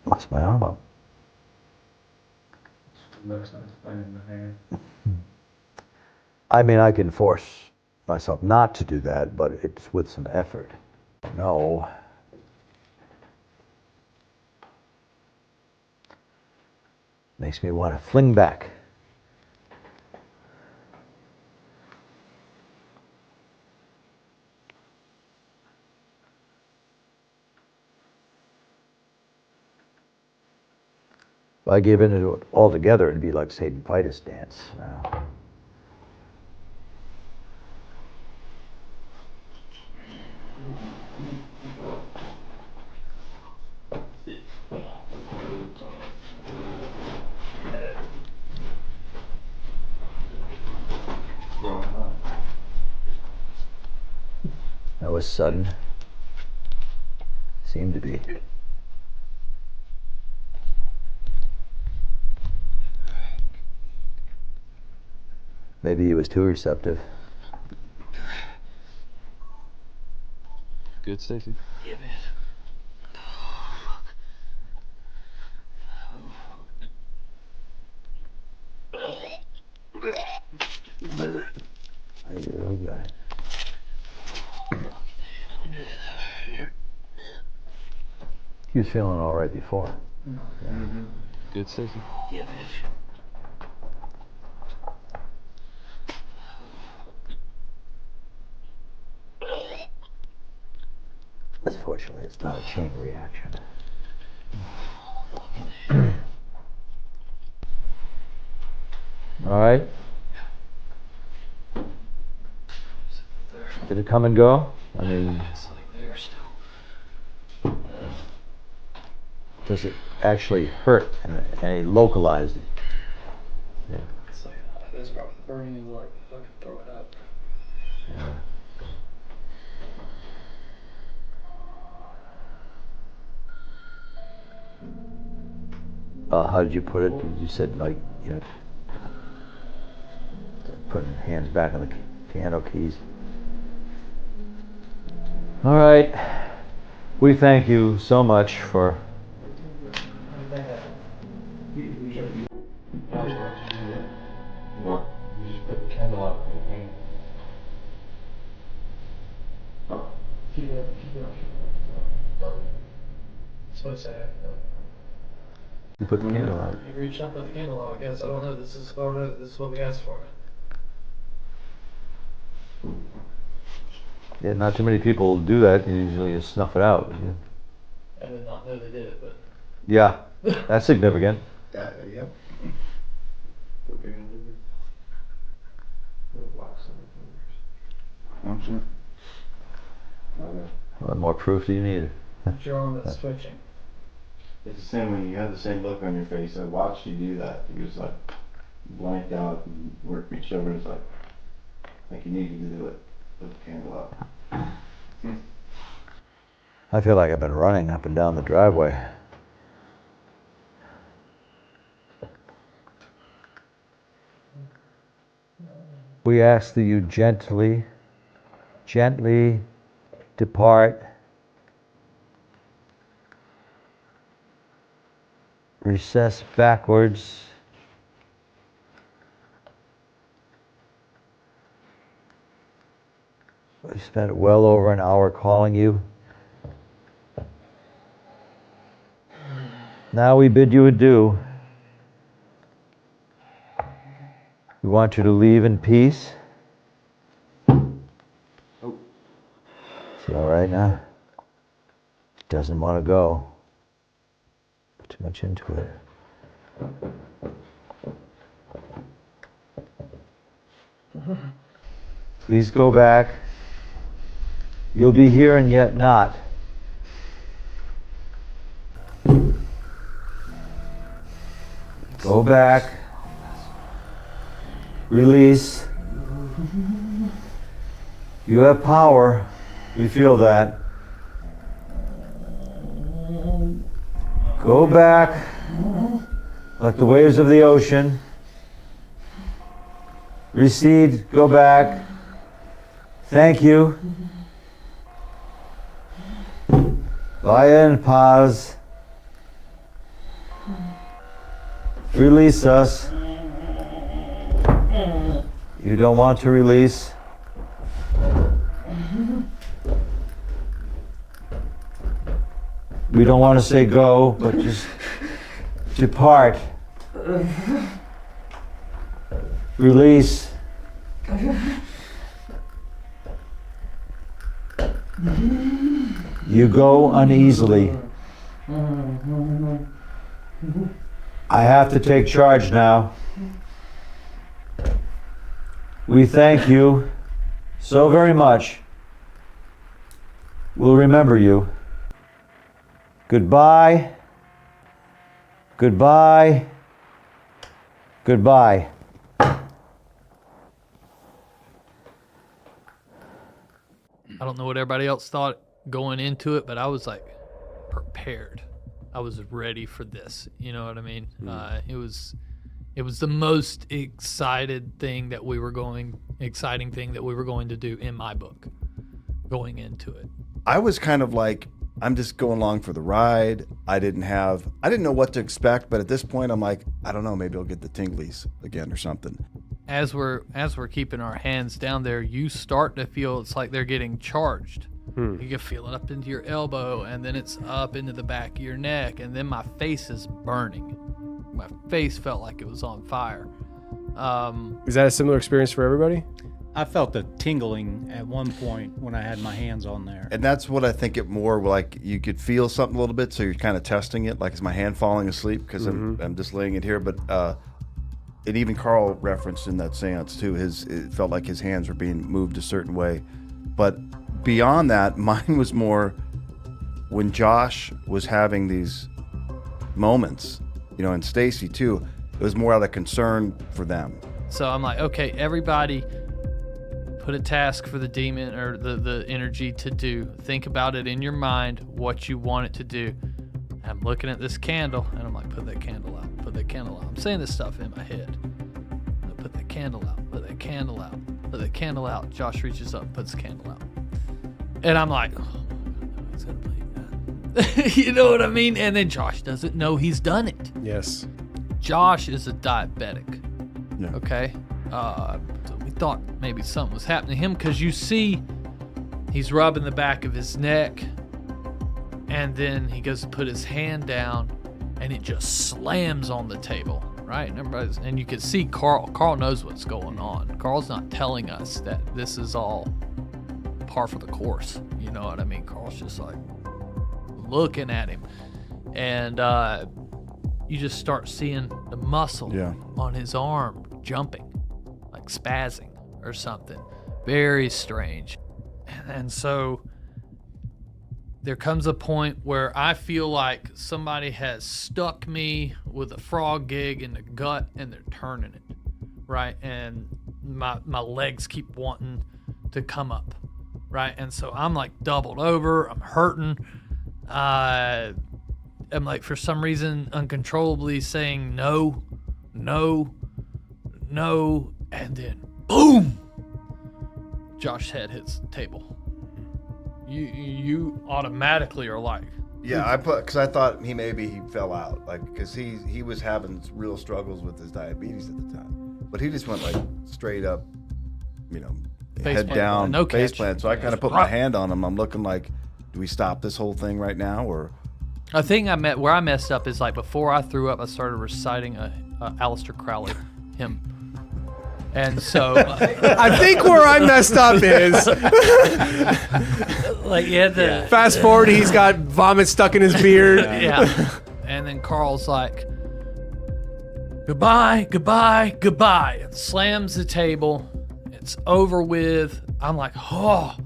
lost my arm up. Looks like it's playing in the hand. I mean, I can force myself not to do that, but it's with some effort. No. Makes me want to fling back. If I gave in to it altogether, it'd be like Satan Vitus dance. That was sudden. Seemed to be. Maybe he was too receptive. Good, Stacy? Yeah, man. He was feeling all right before. Good, Stacy? Yeah, man. Unfortunately, it's not a chain reaction. All right. Did it come and go? I mean, It's like there still. does it actually hurt and localized? Yeah. It's like that's probably the burning is like I can throw it up. Yeah. How did you put it? You said like, you know, putting hands back on the piano keys. All right. We thank you so much for. That's what I say. You put the candle out. You reached up with the candle out, I guess. I don't know. This is what we asked for. Yeah, not too many people do that. You usually just snuff it out. Yeah. I did not know they did it, but. Yeah, that's significant. Yep. What more proof do you need? It's your arm that's twitching. It's the same when you had the same look on your face. I watched you do that. You was like blanked out and reached over and it's like you needed to do it. Put the candle out. I feel like I've been running up and down the driveway. We ask that you gently depart. Recess backwards. We spent well over an hour calling you. Now we bid you adieu. We want you to leave in peace. Is he all right now? Doesn't want to go. Put too much into it. Please go back. You'll be here and yet not. Go back. Release. You have power. We feel that. Go back like the waves of the ocean. Recede, go back. Thank you. Vaya en paz. Release us. You don't want to release. We don't want to say go, but just depart. Release. You go uneasily. I have to take charge now. We thank you so very much. We'll remember you. Goodbye. Goodbye. Goodbye. I don't know what everybody else thought going into it, but I was like prepared. I was ready for this. You know what I mean? It was the most exciting thing that we were going to do in my book going into it. I was kind of like, I'm just going along for the ride. I didn't know what to expect, but at this point I'm like, I don't know, maybe I'll get the tinglies again or something. As we're keeping our hands down there, you start to feel it's like they're getting charged. You can feel it up into your elbow, and then it's up into the back of your neck, and then my face is burning. My face felt like it was on fire. Is that a similar experience for everybody? I felt the tingling at one point when I had my hands on there. And that's what I think it more like you could feel something a little bit, so you're kind of testing it, like is my hand falling asleep because I'm just laying it here, but and even Carl referenced in that seance too, it felt like his hands were being moved a certain way. But beyond that, mine was more when Josh was having these moments, and Stacy too, it was more out of concern for them. So I'm like, okay, everybody put a task for the demon or the energy to do. Think about it in your mind, what you want it to do. I'm looking at this candle, and I'm like, put that candle out, put that candle out. I'm saying this stuff in my head. Put that candle out, put that candle out, put that candle out. Josh reaches up, puts the candle out. And I'm like, oh, he's gonna believe that. You know what I mean? And then Josh doesn't know he's done it. Yes. Josh is a diabetic. Yeah. Okay? So we thought maybe something was happening to him because you see he's rubbing the back of his neck, and then he goes to put his hand down, and it just slams on the table, right? And you can see Carl. Carl knows what's going on. Carl's not telling us that this is all par for the course. You know what I mean? Carl's just like looking at him, and you just start seeing the muscle on his arm jumping, like spazzing or something. Very strange. And so there comes a point where I feel like somebody has stuck me with a frog gig in the gut and they're turning it, right? And my legs keep wanting to come up, right? And so I'm like doubled over, I'm hurting. I'm like, for some reason, uncontrollably saying no, no, no, and then boom! Josh's head hits the table. You automatically are like, yeah, because I thought he fell out, like because he was having real struggles with his diabetes at the time, but he just went like straight up, head down, no face catch. plant. So I kind of put my hand on him. I'm looking like, do we stop this whole thing right now, or? A thing where I messed up is like before I threw up, I started reciting a Aleister Crowley hymn. And so I think where I messed up is like fast forward, he's got vomit stuck in his beard. Yeah. And then Carl's like, goodbye, goodbye, goodbye. Slams the table. It's over with. I'm like, oh.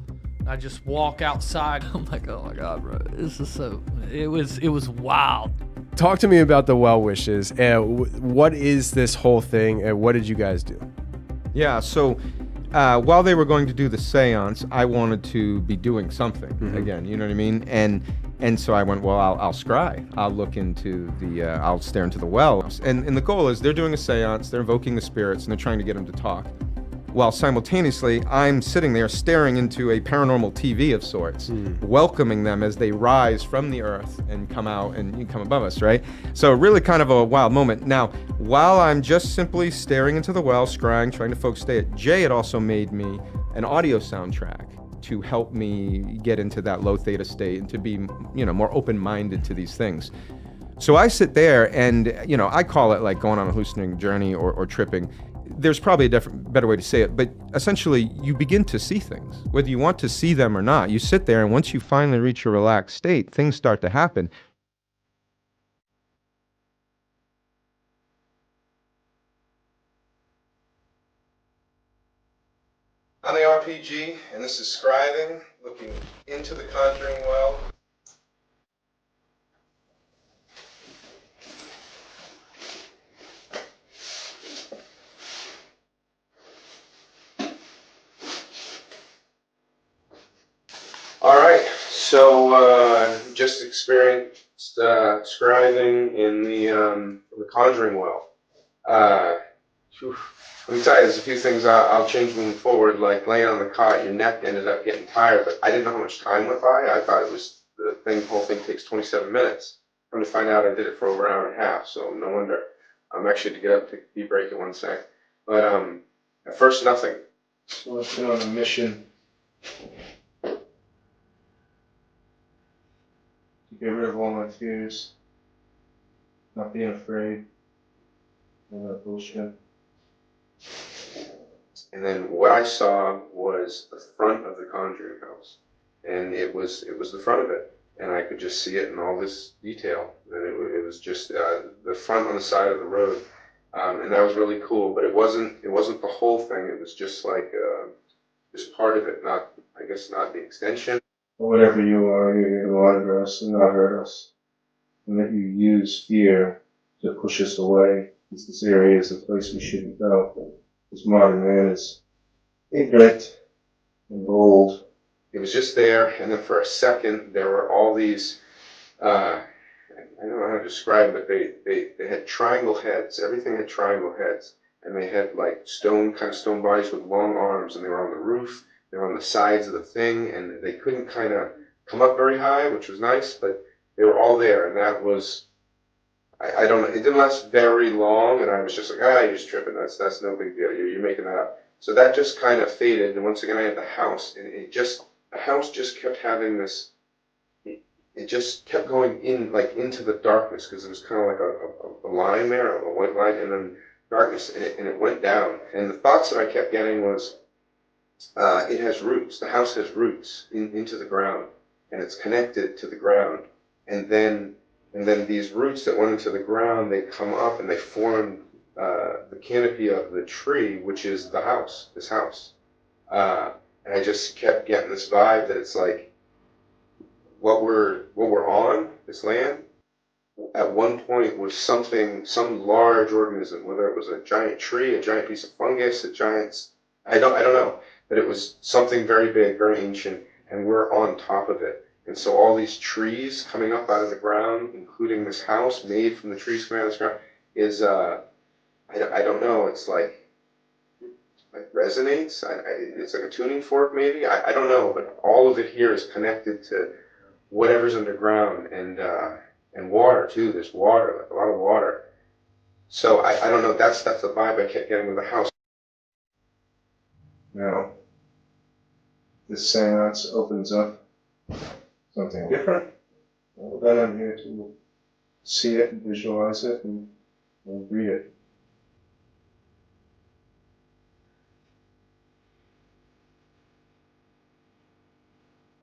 I just walk outside. I'm like, oh my God, bro. This is so, it was wild. Talk to me about the well wishes. What is this whole thing and what did you guys do? Yeah, so while they were going to do the seance, I wanted to be doing something again, you know what I mean? And so I went, well, I'll scry. I'll look into I'll stare into the well. And the goal is they're doing a seance, they're invoking the spirits, and they're trying to get them to talk. While simultaneously, I'm sitting there staring into a paranormal TV of sorts, welcoming them as they rise from the earth and come out and come above us, right? So really kind of a wild moment. Now, while I'm just simply staring into the well, scrying, trying to focus stay at, Jay had also made me an audio soundtrack to help me get into that low theta state and to be, more open-minded to these things. So I sit there and, I call it like going on a hallucinating journey or tripping. There's probably a better way to say it, but essentially you begin to see things, whether you want to see them or not. You sit there and once you finally reach a relaxed state, things start to happen. On the RPG, and this is Scrying, looking into the Conjuring well. All right, so just experienced scribing in the Conjuring well. Let me tell you, there's a few things I'll change moving forward, like laying on the cot, your neck ended up getting tired, but I didn't know how much time went by. I thought it was, the whole thing takes 27 minutes. Come to find out I did it for over an hour and a half, so no wonder. I'm actually to get up, take a deep break in 1 sec. But at first, nothing. So let's get on a mission. Get rid of all my fears. Not being afraid. All that bullshit. And then what I saw was the front of the Conjuring House. And it was the front of it. And I could just see it in all this detail. And it was just the front on the side of the road. And that was really cool. But it wasn't the whole thing. It was just like just part of it, not the extension. Whatever you are, you're here to honor us and not hurt us. And that you use fear to push us away. Because this area is a place we shouldn't go. This modern man is ignorant and bold. It was just there, and then for a second, there were all these, I don't know how to describe it, they had triangle heads. Everything had triangle heads. And they had like stone bodies with long arms, and they were on the roof. They were on the sides of the thing, and they couldn't kind of come up very high, which was nice, but they were all there, and that was, I don't know, it didn't last very long, and I was just like, you're just tripping, that's no big deal, you're making that up. So that just kind of faded, and once again I had the house, and the house just kept having this, it just kept going in, like into the darkness, because it was kind of like a line there, a white line, and then darkness, and it went down. And the thoughts that I kept getting was, it has roots, the house has roots into the ground, and it's connected to the ground, and then these roots that went into the ground, they come up and they form the canopy of the tree, which is the house, this house. And I just kept getting this vibe that it's like what we're on, this land, at one point was some large organism, whether it was a giant tree, a giant piece of fungus, I don't know, but it was something very big, very ancient, and we're on top of it. And so all these trees coming up out of the ground, including this house made from the trees coming out of the ground, is, I don't know, it's like resonates. It's like a tuning fork maybe. I don't know, but all of it here is connected to whatever's underground and water too. There's water, like a lot of water. So I don't know. That's the vibe I kept getting with the house. Now, this seance opens up something different. Well, then I'm here to see it and visualize it and read it.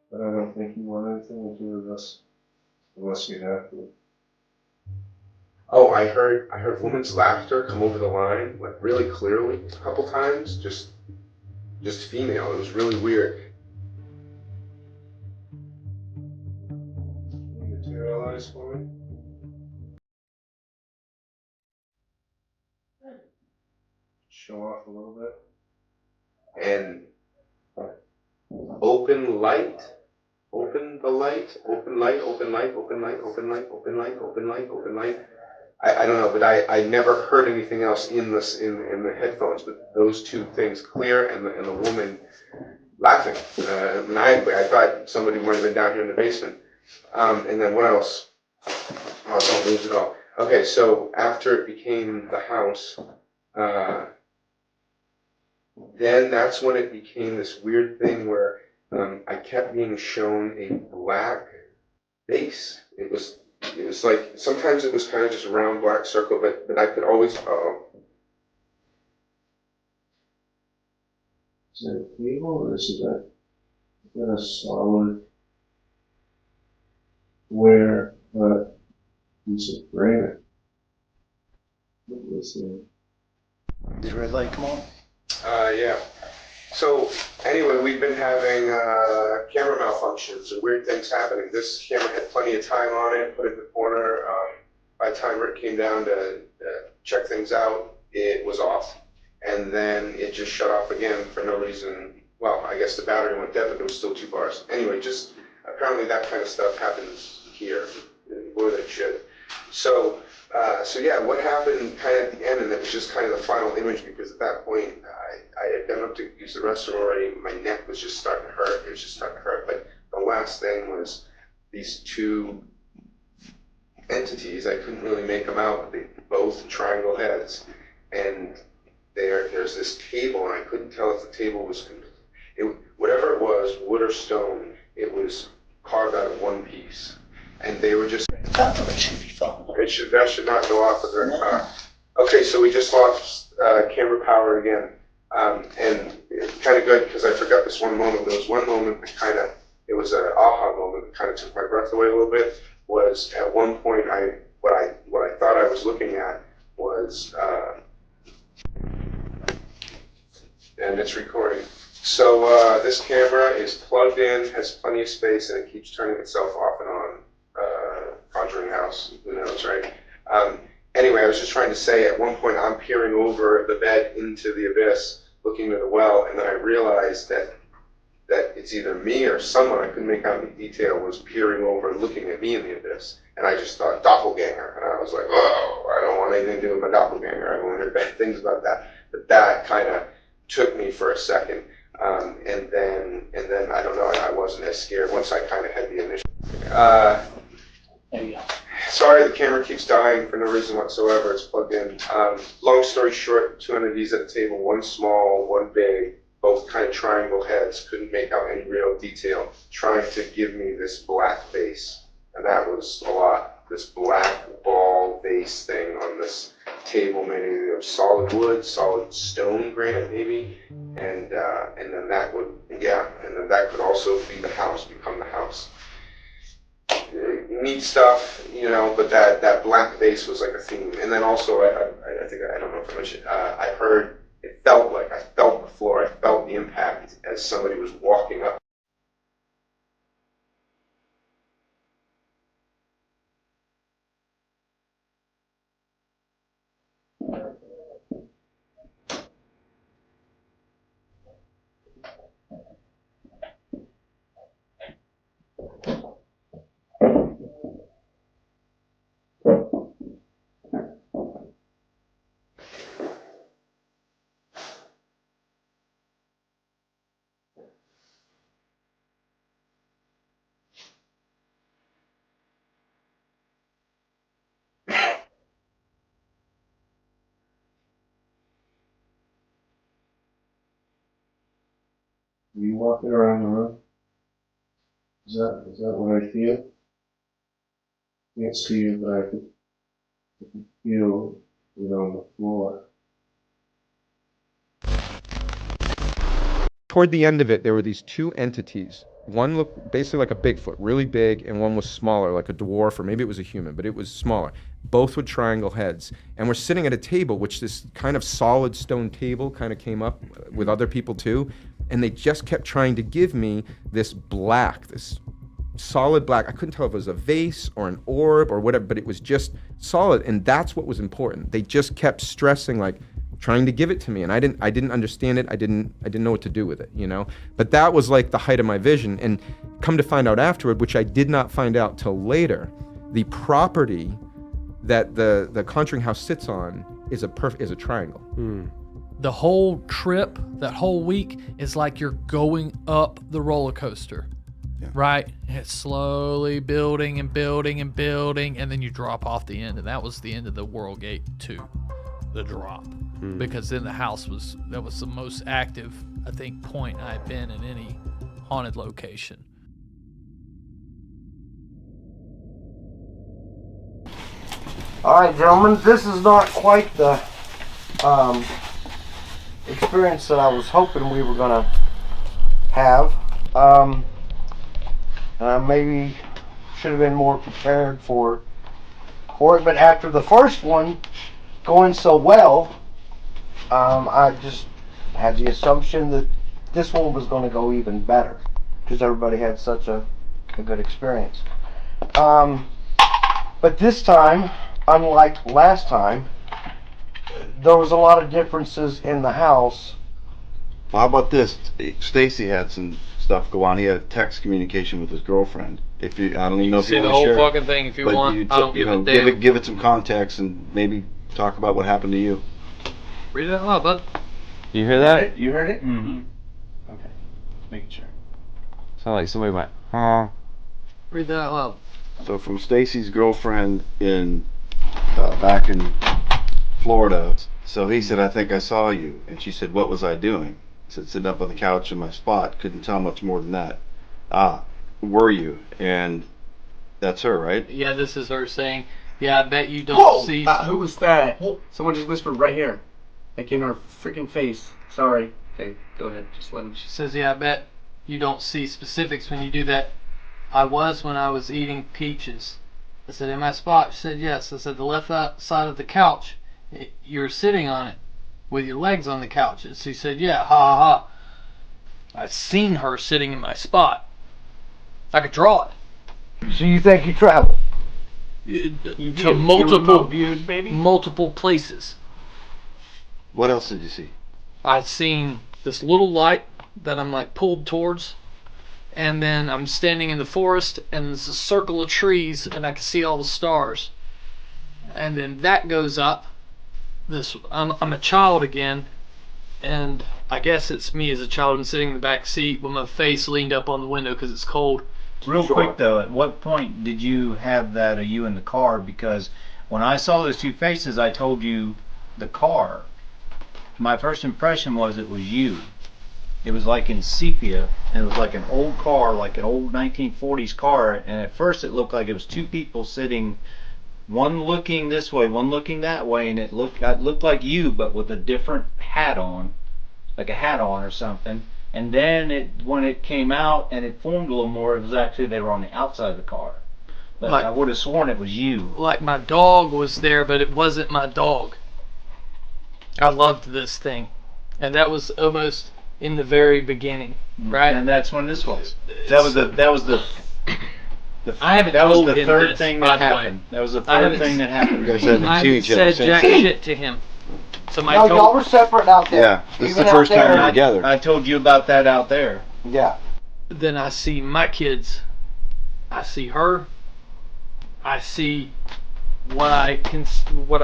But I don't think you want anything to do with us unless you have to. Oh, I heard a woman's laughter come over the line, like really clearly, a couple times, just female. It was really weird. Can you materialize for me? Show off a little bit. And open light, open the light, open light, open light, open light, open light, open light, open light, open light. I don't know, but I never heard anything else in this in the headphones, but those two things clear and the woman laughing maniacally. I thought somebody might have been down here in the basement. And then what else? Oh, don't lose it all. Okay, so after it became the house, then that's when it became this weird thing where I kept being shown a black base. It was like sometimes it was kind of just a round black circle, but I could always is that a table or is it a solid square piece of granite? What was that? Did red light come on? Yeah. So anyway, we've been having camera malfunctions and weird things happening. This camera had plenty of time on it, put it in the corner. By the time Rick came down to check things out, it was off. And then it just shut off again for no reason. Well, I guess the battery went dead, but there was still 2 bars. Anyway, just apparently that kind of stuff happens here, more than it should. So yeah, what happened kind of at the end, and it was just kind of the final image, because at that point I had gone up to use the restroom already. My neck was just starting to hurt. It was just starting to hurt. But the last thing was these 2 entities. I couldn't really make them out. They both triangle heads, and there's this table, and I couldn't tell if the table was whatever it was, wood or stone. It was carved out of one piece, and they were just. That should not go off of their. Okay, so we just lost camera power again, and it's kind of good because I forgot this one moment. There was one moment that it was an aha moment that kind of took my breath away a little bit. Was at one point what I thought I was looking at was, and it's recording. So this camera is plugged in, has plenty of space, and it keeps turning itself off and on. Conjuring House, who knows, right? Anyway, I was just trying to say, at one point I'm peering over the bed into the abyss, looking at the well, and then I realized that it's either me or someone, I couldn't make out any detail, was peering over and looking at me in the abyss. And I just thought, doppelganger. And I was like, oh, I don't want anything to do with my doppelganger. I've only heard bad things about that. But that kind of took me for a second. And then I don't know, I wasn't as scared once I kind of had the initial. There you go. Sorry, the camera keeps dying for no reason whatsoever. It's plugged in. Long story short, 2 entities at the table, one small, one big, both kind of triangle heads. Couldn't make out any real detail. Trying to give me this black base, and that was a lot. This black ball base thing on this table made of solid wood, solid stone, granite maybe, and then that would, and then that could also be the house, become the house. Neat stuff, but that black base was like a theme. And then also, I think, I don't know if I mentioned, I heard, it felt like I felt the floor, I felt the impact as somebody was walking up. Are you walking around the room? Is that what I feel? I can't see you, but I can feel it on the floor. Toward the end of it, there were these 2 entities One looked basically like a Bigfoot, really big, and one was smaller, like a dwarf, or maybe it was a human, but it was smaller. Both with triangle heads. And we're sitting at a table, which this kind of solid stone table kind of came up with other people too, and they just kept trying to give me this black, this solid black. I couldn't tell if it was a vase or an orb or whatever, but it was just solid, and that's what was important. They just kept stressing, like, trying to give it to me, and I didn't understand it. I didn't know what to do with it, you know. But that was like the height of my vision. And come to find out afterward, which I did not find out till later, the property that the Conjuring House sits on is a triangle. The whole trip, that whole week, is like you're going up the roller coaster. Yeah. Right? And it's slowly building and building and building, and then you drop off the end, and that was the end of the World Gate 2, the drop. Because then the house was the most active, I think, point I've been in any haunted location. All right, gentlemen, this is not quite the experience that I was hoping we were gonna have. Maybe should have been more prepared for it, but after the first one going so well, I just had the assumption that this one was going to go even better because everybody had such a good experience. But this time, unlike last time, there was a lot of differences in the house. Well, how about this? Stacy had some stuff go on. He had text communication with his girlfriend. I don't even know if you see the want to whole share. fucking thing if you want. I don't give a damn. Give it some context and maybe talk about what happened to you. Read it out loud, bud. You hear that? You heard it? Mm-hmm. Okay. Making sure. Sound like somebody went, huh? Read that out loud. So from Stacy's girlfriend back in Florida. So he said, I think I saw you. And she said, what was I doing? He said, sitting up on the couch in my spot. Couldn't tell much more than that. Were you? And that's her, right? Yeah, this is her saying, yeah, I bet you don't see. Who was that? Someone just whispered right here. Like in our freaking face. Sorry. Okay, go ahead. Just let him. She says, yeah, I bet you don't see specifics when you do that. I was when I was eating peaches. I said, in my spot? She said, yes. I said, the left side of the couch. You were sitting on it with your legs on the couch. And she said, yeah, ha ha ha. I've seen her sitting in my spot. I could draw it. So you think you traveled? To multiple places. What else did you see? I've seen this little light that I'm like pulled towards, and then I'm standing in the forest and there's a circle of trees and I can see all the stars. And then that goes up. I'm a child again, and I guess it's me as a child and sitting in the back seat with my face leaned up on the window because it's cold. Real quick though, at what point did you have that, you in the car? Because when I saw those two faces, I told you the car. My first impression was it was you. It was like in sepia, and it was like an old car, like an old 1940s car, and at first it looked like it was two people sitting, one looking this way, one looking that way, and it looked like you, but with a different hat on, like a hat on or something. And then when it came out and it formed a little more, it was actually they were on the outside of the car. But I would have sworn it was you. Like my dog was there, but it wasn't my dog. I loved this thing, and that was almost in the very beginning, right? And that's when this was. That was the I haven't that was told the him third this, thing by that the way. happened. That was the third thing that happened. You guys haven't I seen haven't each other said jack since. shit to him. No, y'all were separate out there. Yeah, this is Even the first out time there. you're together. I told you about that out there. Yeah. Then I see my kids. I see her. I see what I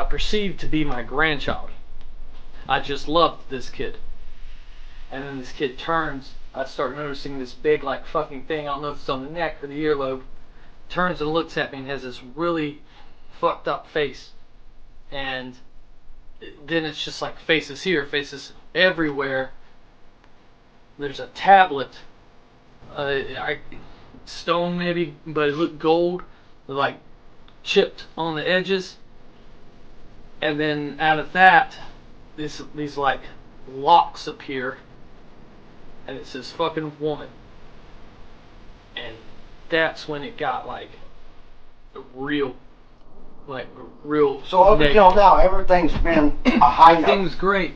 perceive to be my grandchild. I just loved this kid. And then this kid turns. I start noticing this big, like, fucking thing. I don't know if it's on the neck or the earlobe. Turns and looks at me and has this really fucked up face. And then it's just like faces here, faces everywhere. There's a tablet. Stone maybe, but it looked gold. Like chipped on the edges. And then out of that, these like locks appear. And it's this fucking woman. that's when it got like real. So up until now, everything's been a high note. Everything's great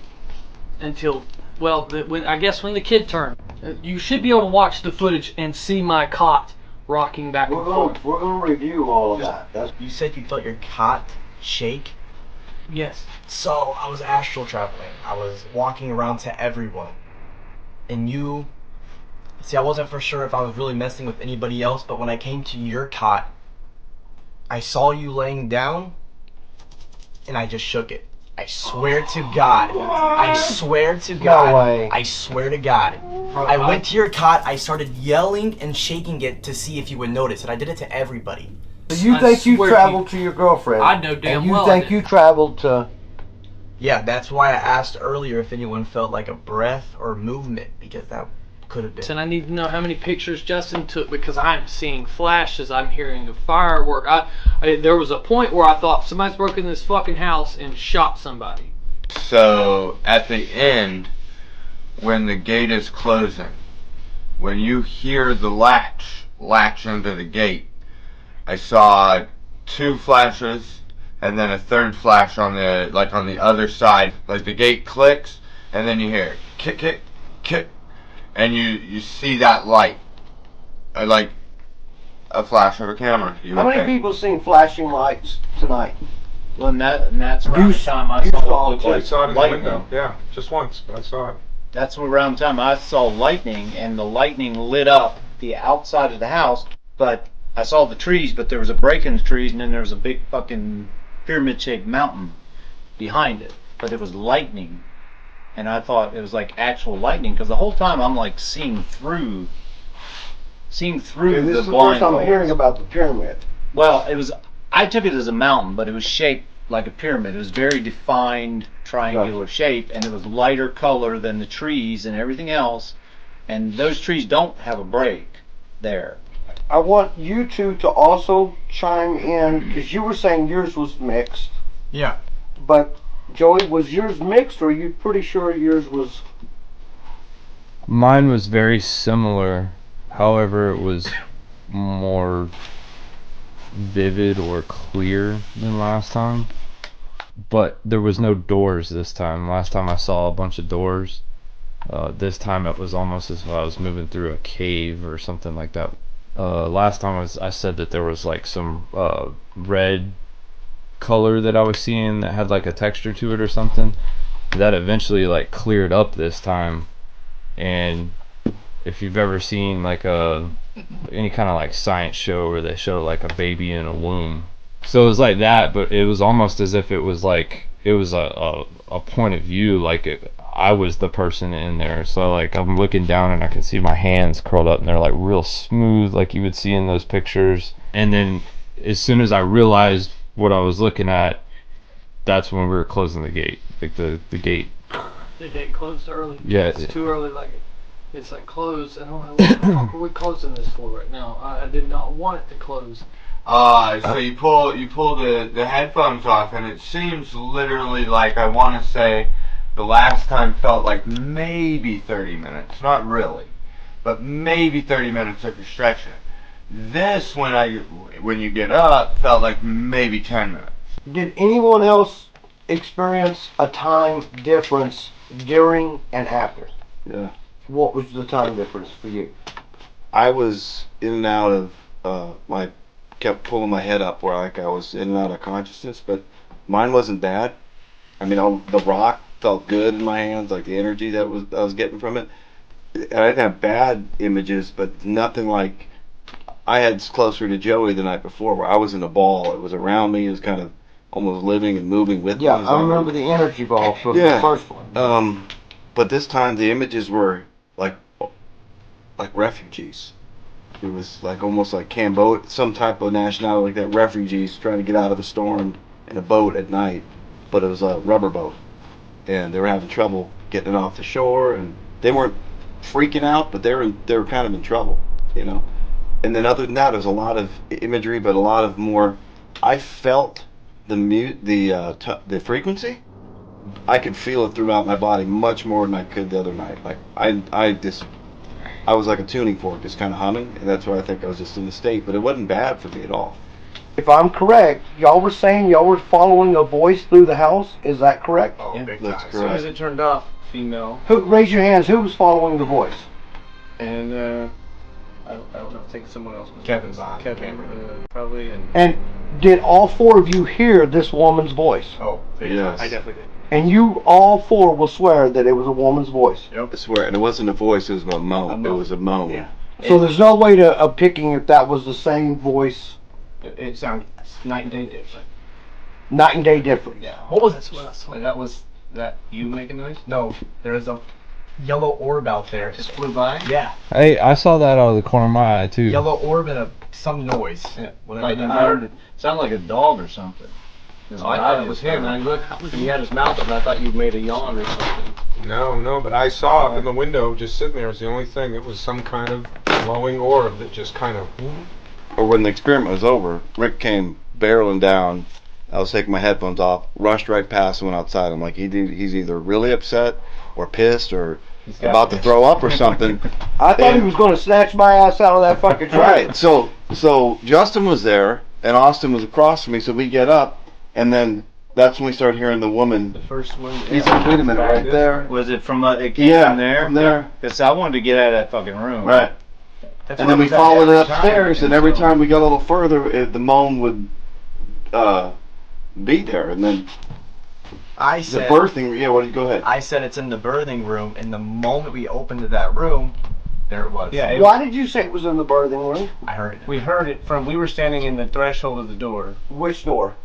until, well, I guess when the kid turned. You should be able to watch the footage and see my cot rocking back and forth. We're gonna review all of that. You said you felt your cot shake? Yes. So I was astral traveling. I was walking around to everyone. And you... See, I wasn't for sure if I was really messing with anybody else, but when I came to your cot, I saw you laying down, and I just shook it. I swear to God. I swear to God. No way. I swear to God. I went to your cot, I started yelling and shaking it to see if you would notice, and I did it to everybody. So you think you traveled to your girlfriend? I know damn and you well I think did. you traveled to... Yeah, that's why I asked earlier if anyone felt like a breath or movement, because that could have been. And I need to know how many pictures Justin took, because I'm seeing flashes, I'm hearing a firework. There was a point where I thought somebody's broken this fucking house and shot somebody. So at the end, when the gate is closing, when you hear the latch into the gate, I saw 2 flashes and then a 3rd flash on the other side. Like the gate clicks and then you hear kick, kick, kick, and you see that light, like a flash of a camera. How many people seen flashing lights tonight? Well, and that's around the time I saw it. I saw it in the lightning. window. Yeah, just once, but I saw it. That's around the time I saw lightning, and the lightning lit up the outside of the house, but I saw the trees, but there was a break in the trees, and then there was a big fucking pyramid-shaped mountain behind it. But it was lightning, and I thought it was like actual lightning, because the whole time I'm like seeing through This the is the first blind. time I'm hearing about the pyramid. Well, I took it as a mountain, but it was shaped like a pyramid. It was very defined triangular shape, and it was lighter color than the trees and everything else. And those trees don't have a break there. I want you two to also chime in, because you were saying yours was mixed. Yeah. But, Joey, was yours mixed, or are you pretty sure yours was... Mine was very similar, however it was more vivid or clear than last time. But there was no doors this time. Last time I saw a bunch of doors. This time it was almost as if I was moving through a cave or something like that. Last time I said that there was like some red color that I was seeing that had like a texture to it or something. That eventually like cleared up this time. And if you've ever seen like any kind of like science show where they show like a baby in a womb, so it was like that, but it was almost as if it was like it was a point of view, like I was the person in there. So like I'm looking down and I can see my hands curled up and they're like real smooth, like you would see in those pictures. And then as soon as I realized what I was looking at, that's when we were closing the gate, like the gate. The gate closed early. Yeah. It's too early, like it's like closed. I don't know what the fuck are we closing this for right now. I did not want it to close. So you pull the headphones off, and it seems literally like, I want to say the last time felt like maybe 30 minutes. Not really, but maybe 30 minutes if you're stretching it. This, when you get up, felt like maybe 10 minutes. Did anyone else experience a time difference during and after? Yeah. What was the time difference for you? I was in and out of kept pulling my head up where like I was in and out of consciousness, but mine wasn't bad. I mean, the rock felt good in my hands, like the energy that I was getting from it. And I didn't have bad images, but nothing like I had closer to Joey the night before, where I was in a ball. It was around me. It was kind of almost living and moving with me. Yeah, I remember the energy ball from the first one. But this time the images were like refugees. It was like almost like Cambodia, some type of nationality like that. Refugees trying to get out of a storm in a boat at night, but it was a rubber boat, and they were having trouble getting it off the shore. And they weren't freaking out, but they were kind of in trouble, you know. And then other than that, there was a lot of imagery, but a lot of more. I felt the frequency. I could feel it throughout my body much more than I could the other night. Like I just I was like a tuning fork, just kind of humming, and that's why I think I was just in the state. But it wasn't bad for me at all. If I'm correct, y'all were saying y'all were following a voice through the house. Is that correct? Oh, Big that's time. As soon as it turned off, female. Who, raise your hands. Who was following the voice? And I don't know. I think someone else was. Kevin's on. Kevin, probably. And did all four of you hear this woman's voice? Oh, yes. I definitely did. And you all four will swear that it was a woman's voice. Yep. I swear, and it wasn't a voice, it was a moan. It was a moan. Yeah. So there's no way of picking if that was the same voice. It sounds night and day different. Night and day different. Yeah. What was that? Was that you making noise? No. There is a yellow orb out there. Just flew by. Yeah. Hey, I saw that out of the corner of my eye too. Yellow orb and some noise. Yeah. Whatever. I heard it. Sounded like a dog or something. I thought it was him. And I looked, and he had his mouth up, and I thought you made a yawn or something. No, but I saw it in the window just sitting there. It was the only thing. It was some kind of glowing orb that just kind of... Or when the experiment was over, Rick came barreling down. I was taking my headphones off, rushed right past and went outside. I'm like, he's either really upset or pissed or about to throw up or something. I thought he was going to snatch my ass out of that fucking truck. Right. So Justin was there and Austin was across from me. So we get up, and then that's when we started hearing the woman. The first one. He's like, wait a minute, right there. Was it from it came from there? From there. Because I wanted to get out of that fucking room. Right. And then we followed it upstairs, and every time we got a little further, the moan would be there, and then I said the birthing. Yeah, go ahead. I said it's in the birthing room, and the moment we opened to that room, there it was. Yeah. Why did you say it was in the birthing room? I heard it. We heard it from. We were standing in the threshold of the door. Which door?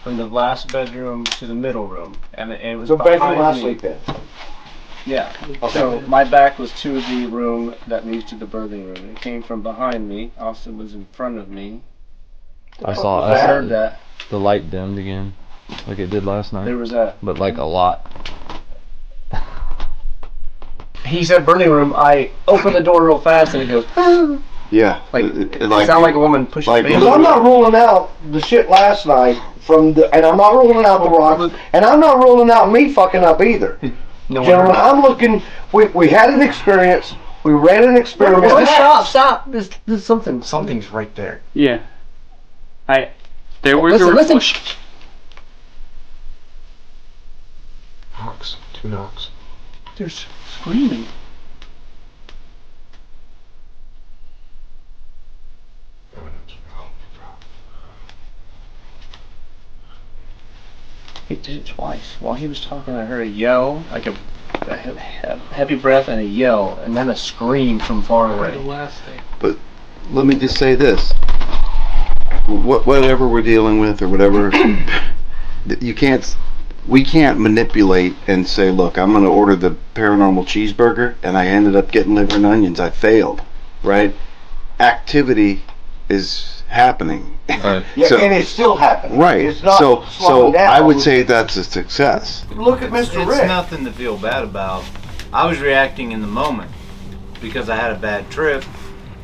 From the last bedroom to the middle room, and it was the bedroom I behind me. sleep in. Yeah. Okay. So my back was to the room that leads to the birthing room. It came from behind me. Austin was in front of me. I saw I heard that. The light dimmed again, like it did last night. There was a. But like a lot. He said birthing room. I opened the door real fast and it goes. Yeah. Like it sounded like a woman pushing. Because I'm not ruling out the shit last night and I'm not ruling out the rocks, and I'm not ruling out me fucking up either. No, gentlemen, I'm looking. We had an experience. We ran an experiment. Stop! There's something. Something's right there. Yeah. Listen. Knocks. 2 knocks. There's screaming. He did it twice. While he was talking, I heard a yell, like a heavy breath and a yell, and then a scream from far away. The last thing. But let me just say this: whatever we're dealing with, or whatever, we can't manipulate and say, "Look, I'm going to order the paranormal cheeseburger," and I ended up getting liver and onions. I failed, right? Activity is happening. Yeah, and it's still happening. Right. It's not So slowing down. I would say that's a success. Look at Mr. It's Rick. nothing to feel bad about. I was reacting in the moment because I had a bad trip,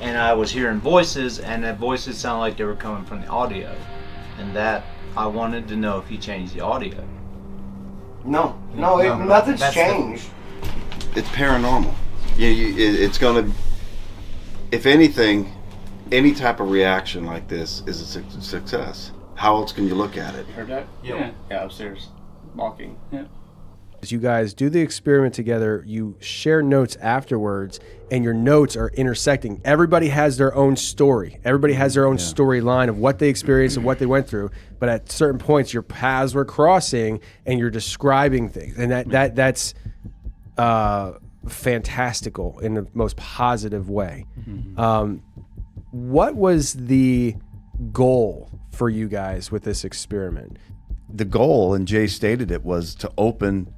and I was hearing voices, and the voices sounded like they were coming from the audio, and that I wanted to know if he changed the audio. No, nothing's changed. It's paranormal. It's gonna. If anything, any type of reaction like this is a success. How else can you look at it? Heard that? Yeah. Yeah, upstairs, walking. Yeah. As you guys do the experiment together, you share notes afterwards, and your notes are intersecting. Everybody has their own story. Everybody has their own storyline of what they experienced and what they went through. But at certain points, your paths were crossing, and you're describing things, and that's fantastical in the most positive way. What was the goal for you guys with this experiment? The goal, and Jay stated it, was to open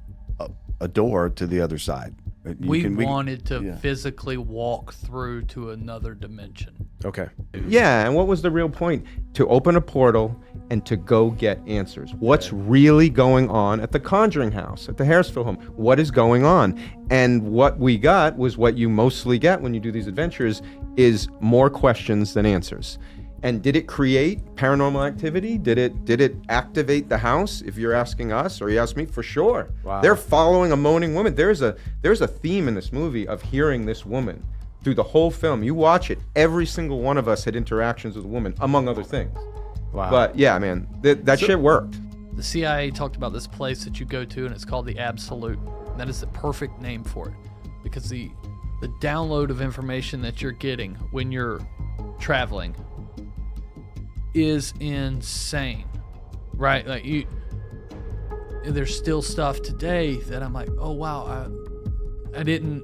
a door to the other side. We wanted to physically walk through to another dimension. Okay. Yeah, and what was the real point? To open a portal and to go get answers. What's really going on at the Conjuring House, at the Harrisville home? What is going on? And what we got was what you mostly get when you do these adventures, is more questions than answers. And did it create paranormal activity? Did it activate the house? If you're asking us, or you ask me, for sure. Wow. They're following a moaning woman. There's a theme in this movie of hearing this woman through the whole film. You watch it, every single one of us had interactions with a woman, among other things. Wow. But yeah, man, that shit worked. The CIA talked about this place that you go to, and it's called the Absolute. And that is the perfect name for it, because the download of information that you're getting when you're traveling is insane, right? Like there's still stuff today that I'm like, oh wow, I didn't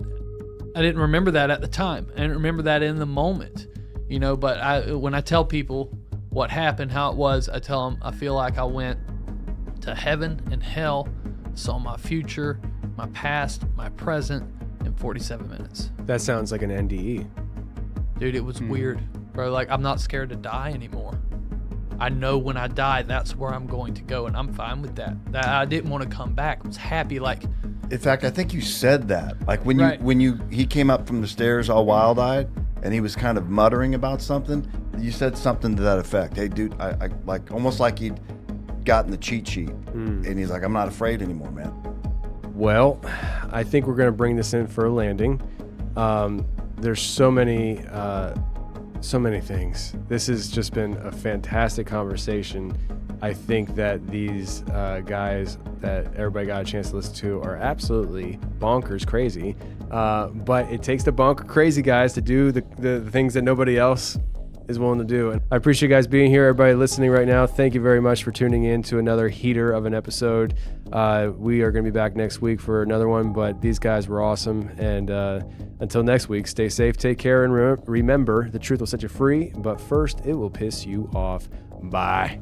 remember that at the time. I didn't remember that in the moment, you know. But when I tell people what happened, how it was, I tell them I feel like I went to heaven and hell, saw my future, my past, my present in 47 minutes. That sounds like an NDE. Dude, it was weird, bro. Like, I'm not scared to die anymore. I know when I die, that's where I'm going to go, and I'm fine with that. I didn't want to come back. I was happy, like. In fact, I think you said that. Like when he came up from the stairs all wild-eyed, and he was kind of muttering about something. You said something to that effect. Hey, dude, I like almost like he'd gotten the cheat sheet, and he's like, I'm not afraid anymore, man. Well, I think we're going to bring this in for a landing. There's so many things. This has just been a fantastic conversation. I think that these guys that everybody got a chance to listen to are absolutely bonkers crazy. But it takes the bonker crazy guys to do the things that nobody else is willing to do. And I appreciate you guys being here, everybody listening right now. Thank you very much for tuning in to another heater of an episode. We are going to be back next week for another one, but these guys were awesome. And until next week, stay safe, take care, and remember, the truth will set you free, but first it will piss you off. Bye.